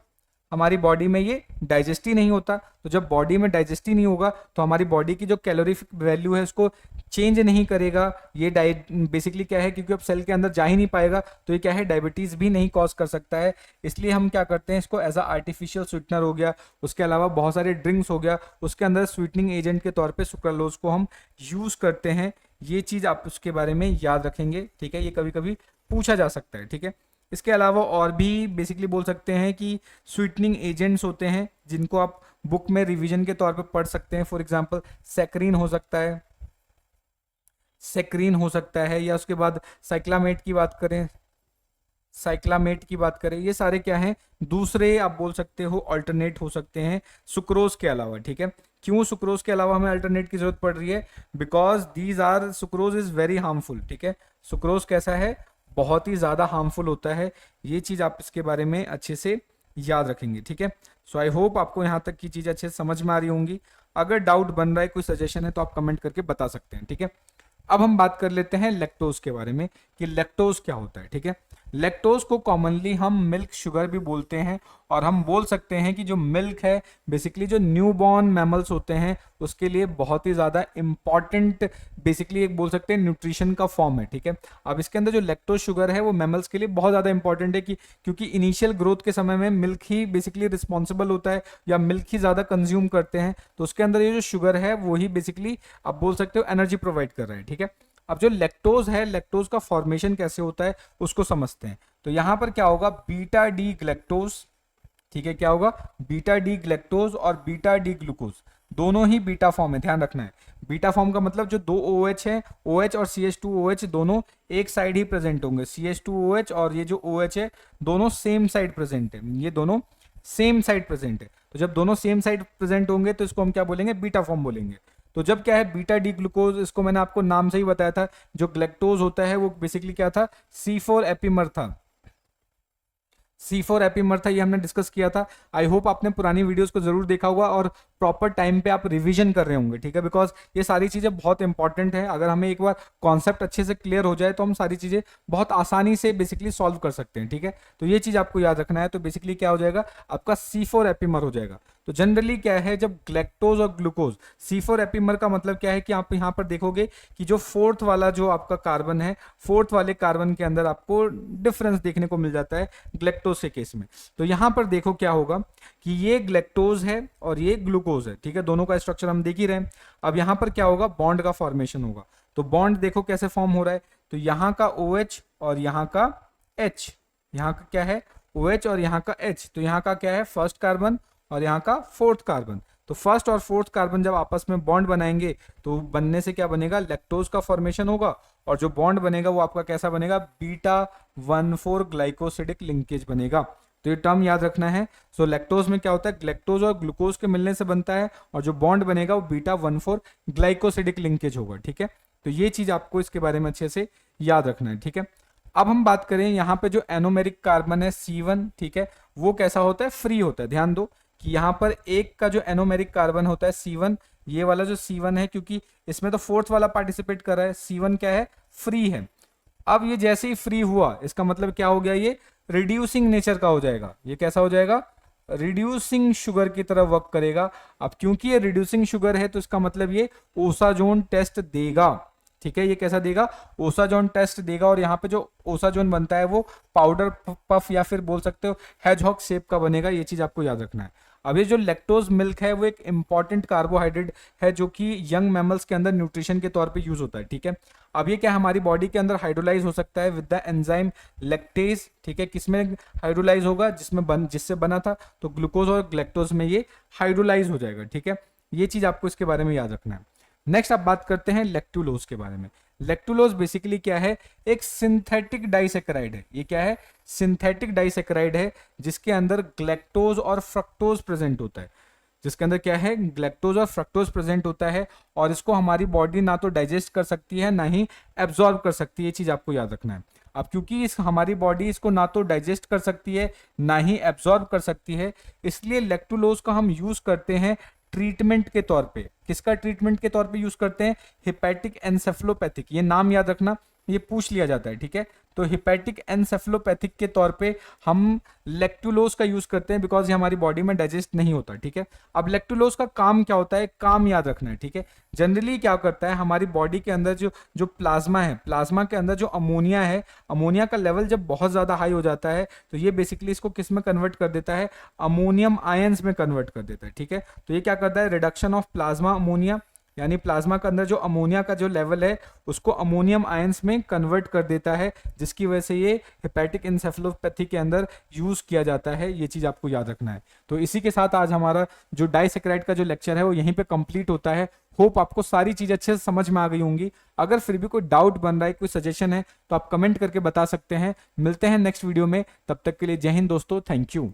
A: हमारी बॉडी में ये डाइजेस्ट ही नहीं होता। तो जब बॉडी में डाइजेस्ट ही नहीं होगा तो हमारी बॉडी की जो कैलोरीफिक वैल्यू है उसको चेंज नहीं करेगा। ये बेसिकली क्या है, क्योंकि अब सेल के अंदर जा ही नहीं पाएगा, तो ये क्या है, डायबिटीज भी नहीं कॉज कर सकता है। इसलिए हम क्या करते हैं, इसको एज अ आर्टिफिशियल स्वीटनर हो गया, उसके अलावा बहुत सारे ड्रिंक्स हो गया, उसके अंदर स्वीटनिंग एजेंट के तौर पर सुक्रालोज को हम यूज करते हैं। ये चीज आप उसके बारे में याद रखेंगे, ठीक है। ये कभी कभी पूछा जा सकता है, ठीक है। इसके अलावा और भी बेसिकली बोल सकते हैं कि स्वीटनिंग एजेंट्स होते हैं जिनको आप बुक में रिवीजन के तौर पे पढ़ सकते हैं। फॉर एग्जांपल सेक्रीन हो सकता है, सेक्रीन हो सकता है, या उसके बाद साइक्लामेट की बात करें, साइक्लामेट की बात करें, ये सारे क्या हैं, दूसरे आप बोल सकते हो अल्टरनेट हो सकते हैं सुक्रोज के अलावा, ठीक है। क्यों सुक्रोज के अलावा हमें अल्टरनेट की जरूरत पड़ रही है, because these are, sucrose is very harmful, ठीक है। सुक्रोज कैसा है, बहुत ही ज्यादा हार्मफुल होता है। ये चीज आप इसके बारे में अच्छे से याद रखेंगे, ठीक है। सो आई होप आपको यहाँ तक की चीज अच्छे से समझ में आ रही होंगी। अगर डाउट बन रहा है, कोई सजेशन है, तो आप कमेंट करके बता सकते हैं, ठीक है। अब हम बात कर लेते हैं लैक्टोज के बारे में कि लैक्टोज क्या होता है, ठीक है। लैक्टोज को कॉमनली हम मिल्क शुगर भी बोलते हैं, और हम बोल सकते हैं कि जो मिल्क है बेसिकली जो न्यूबॉर्न मैमल्स होते हैं उसके लिए बहुत ही ज़्यादा इंपॉर्टेंट, बेसिकली एक बोल सकते हैं न्यूट्रिशन का फॉर्म है, ठीक है। अब इसके अंदर जो लैक्टोज शुगर है वो मैमल्स के लिए बहुत ज़्यादा इंपॉर्टेंट है, क्योंकि इनिशियल ग्रोथ के समय में मिल्क ही बेसिकली रिस्पॉन्सिबल होता है, या मिल्क ही ज़्यादा कंज्यूम करते हैं, तो उसके अंदर ये जो शुगर है वो ही बेसिकली आप बोल सकते हो एनर्जी प्रोवाइड कर रहा है, ठीक है। अब जो लैक्टोज है, लैक्टोज का फॉर्मेशन कैसे होता है उसको समझते हैं। तो यहां पर क्या होगा, बीटा डी ग्लैक्टोज, ठीक है, क्या होगा, बीटा डी ग्लैक्टोज और बीटा डी ग्लूकोज, दोनों ही बीटा फॉर्म है, ध्यान रखना है। बीटा फॉर्म का मतलब जो दो OH है, OH और CH2OH दोनों एक साइड ही प्रेजेंट होंगे। CH2OH और ये जो OH है दोनों सेम साइड प्रेजेंट है, ये दोनों सेम साइड प्रेजेंट है। तो जब दोनों सेम साइड प्रेजेंट होंगे तो इसको हम क्या बोलेंगे, बीटा फॉर्म बोलेंगे। तो जब क्या है बीटा डी ग्लूकोज, इसको मैंने आपको नाम से ही बताया था, जो ग्लैक्टोज होता है वो बेसिकली क्या था, C4 एपिमर था, C4 एपिमर था, ये हमने डिस्कस किया था। आई होप आपने पुरानी वीडियोस को जरूर देखा होगा और प्रॉपर टाइम पे आप रिवीजन कर रहे होंगे, ठीक है, बिकॉज ये सारी चीजें बहुत इंपॉर्टेंट है। अगर हमें एक बार कॉन्सेप्ट अच्छे से क्लियर हो जाए तो हम सारी चीजें बहुत आसानी से बेसिकली सॉल्व कर सकते हैं, ठीक है। तो ये चीज आपको याद रखना है। तो बेसिकली क्या हो जाएगा, आपका C4 एपिमर हो जाएगा। तो जनरली क्या है, जब ग्लैक्टोज और ग्लूकोज, C4 एपिमर का मतलब क्या है कि आप यहाँ पर देखोगे कि जो फोर्थ वाला जो आपका कार्बन है, फोर्थ वाले कार्बन के अंदर आपको डिफरेंस देखने को मिल जाता है ग्लैक्टोज के केस में। तो यहाँ पर देखो क्या होगा कि ये ग्लैक्टोज है और ये ग्लूकोज है, ठीक है, दोनों का स्ट्रक्चर हम देख ही रहे हैं। अब यहाँ पर क्या होगा, बॉन्ड का फॉर्मेशन होगा। तो बॉन्ड देखो कैसे फॉर्म हो रहा है, तो यहाँ का OH और यहाँ का H, यहाँ का क्या है OH और यहाँ का H, तो यहाँ का क्या है फर्स्ट कार्बन और यहाँ का फोर्थ कार्बन। तो फर्स्ट और फोर्थ कार्बन जब आपस में बॉन्ड बनाएंगे तो बनने से क्या बनेगा, लैक्टोज का फॉर्मेशन होगा, और जो बॉन्ड बनेगा वो आपका कैसा बनेगा, β14 ग्लाइकोसिडिक लिंकेज बनेगा। तो ये टर्म याद रखना है। सो लैक्टोज में क्या होता है, ग्लैक्टोज और ग्लूकोज के मिलने से बनता है, और जो बॉन्ड बनेगा वो β14 ग्लाइकोसिडिक लिंकेज होगा, ठीक है। तो ये चीज आपको इसके बारे में अच्छे से याद रखना है, ठीक है। अब हम बात करें यहाँ पे जो एनोमेरिक कार्बन है C1, ठीक है, वो कैसा होता है, फ्री होता है। ध्यान दो कि यहाँ पर एक का जो एनोमेरिक कार्बन होता है C1, ये वाला जो C1 है, क्योंकि इसमें तो फोर्थ वाला पार्टिसिपेट कर रहा है, C1 क्या है, फ्री है। अब ये जैसे ही फ्री हुआ इसका मतलब क्या हो गया, ये रिड्यूसिंग नेचर का हो जाएगा। ये कैसा हो जाएगा, रिड्यूसिंग शुगर की तरह वर्क करेगा। अब क्योंकि ये रिड्यूसिंग शुगर है तो इसका मतलब ये ओसाजोन टेस्ट देगा, ठीक है, ये कैसा देगा, ओसाजोन टेस्ट देगा, और यहाँ पे जो ओसाजोन बनता है वो पाउडर पफ या फिर बोल सकते हो हेजहॉग शेप का बनेगा, ये चीज आपको याद रखना है। अब ये जो लैक्टोज मिल्क है वो एक इंपॉर्टेंट कार्बोहाइड्रेट है जो कि यंग मैमल्स के अंदर न्यूट्रिशन के तौर पे यूज होता है, ठीक है। अब ये क्या हमारी बॉडी के अंदर हाइड्रोलाइज हो सकता है विद द एंजाइम लैक्टेज, ठीक है। किसमें हाइड्रोलाइज होगा, जिससे बना था, तो ग्लूकोज और ग्लैक्टोज में ये हाइड्रोलाइज हो जाएगा, ठीक है। ये चीज आपको इसके बारे में याद रखना है। नेक्स्ट आप बात करते हैं लैक्टुलोज के बारे में। लैक्टुलोज बेसिकली क्या है, एक सिंथेटिक डाइसेकेराइड है। ये क्या है, सिंथेटिक डाइसेकेराइड है जिसके अंदर ग्लैक्टोज और फ्रक्टोज प्रेजेंट होता है, जिसके अंदर क्या है, ग्लैक्टोज और फ्रक्टोज प्रेजेंट होता है, और इसको हमारी बॉडी ना तो डाइजेस्ट कर सकती है ना ही एब्जॉर्ब कर सकती है, ये चीज आपको याद रखना है। अब क्योंकि हमारी बॉडी इसको ना तो डाइजेस्ट कर सकती है ना ही एब्जॉर्ब कर सकती है, इसलिए लैक्टुलोज का हम यूज करते हैं ट्रीटमेंट के तौर पे। किसका ट्रीटमेंट के तौर पे यूज करते हैं, हिपैटिक एनसेफेलोपैथिक, ये नाम याद रखना, ये पूछ लिया जाता है, ठीक है। तो हिपैटिक एनसेफेलोपैथिक के तौर पे हम लैक्टुलोज का यूज करते हैं बिकॉज ये हमारी बॉडी में डाइजेस्ट नहीं होता, ठीक है। अब लैक्टुलोज का काम क्या होता है, काम याद रखना है, ठीक है। जनरली क्या करता है, हमारी बॉडी के अंदर जो जो प्लाज्मा है, प्लाज्मा के अंदर जो अमोनिया है, अमोनिया का लेवल जब बहुत ज्यादा हाई हो जाता है तो ये बेसिकली इसको किस में कन्वर्ट कर देता है, अमोनियम आयंस में कन्वर्ट कर देता है, ठीक है। तो ये क्या करता है, रिडक्शन ऑफ प्लाज्मा अमोनिया, यानी प्लाज्मा के अंदर जो अमोनिया का जो लेवल है उसको अमोनियम आयंस में कन्वर्ट कर देता है, जिसकी वजह से ये हेपेटिक एन्सेफेलोपैथी के अंदर यूज किया जाता है, ये चीज आपको याद रखना है। तो इसी के साथ आज हमारा जो डाइसेकेराइड का जो लेक्चर है वो यहीं पे कंप्लीट होता है। होप आपको सारी चीज अच्छे से समझ में आ गई होंगी। अगर फिर भी कोई डाउट बन रहा है, कोई सजेशन है, तो आप कमेंट करके बता सकते हैं। मिलते हैं नेक्स्ट वीडियो में, तब तक के लिए जय हिंद दोस्तों, थैंक यू।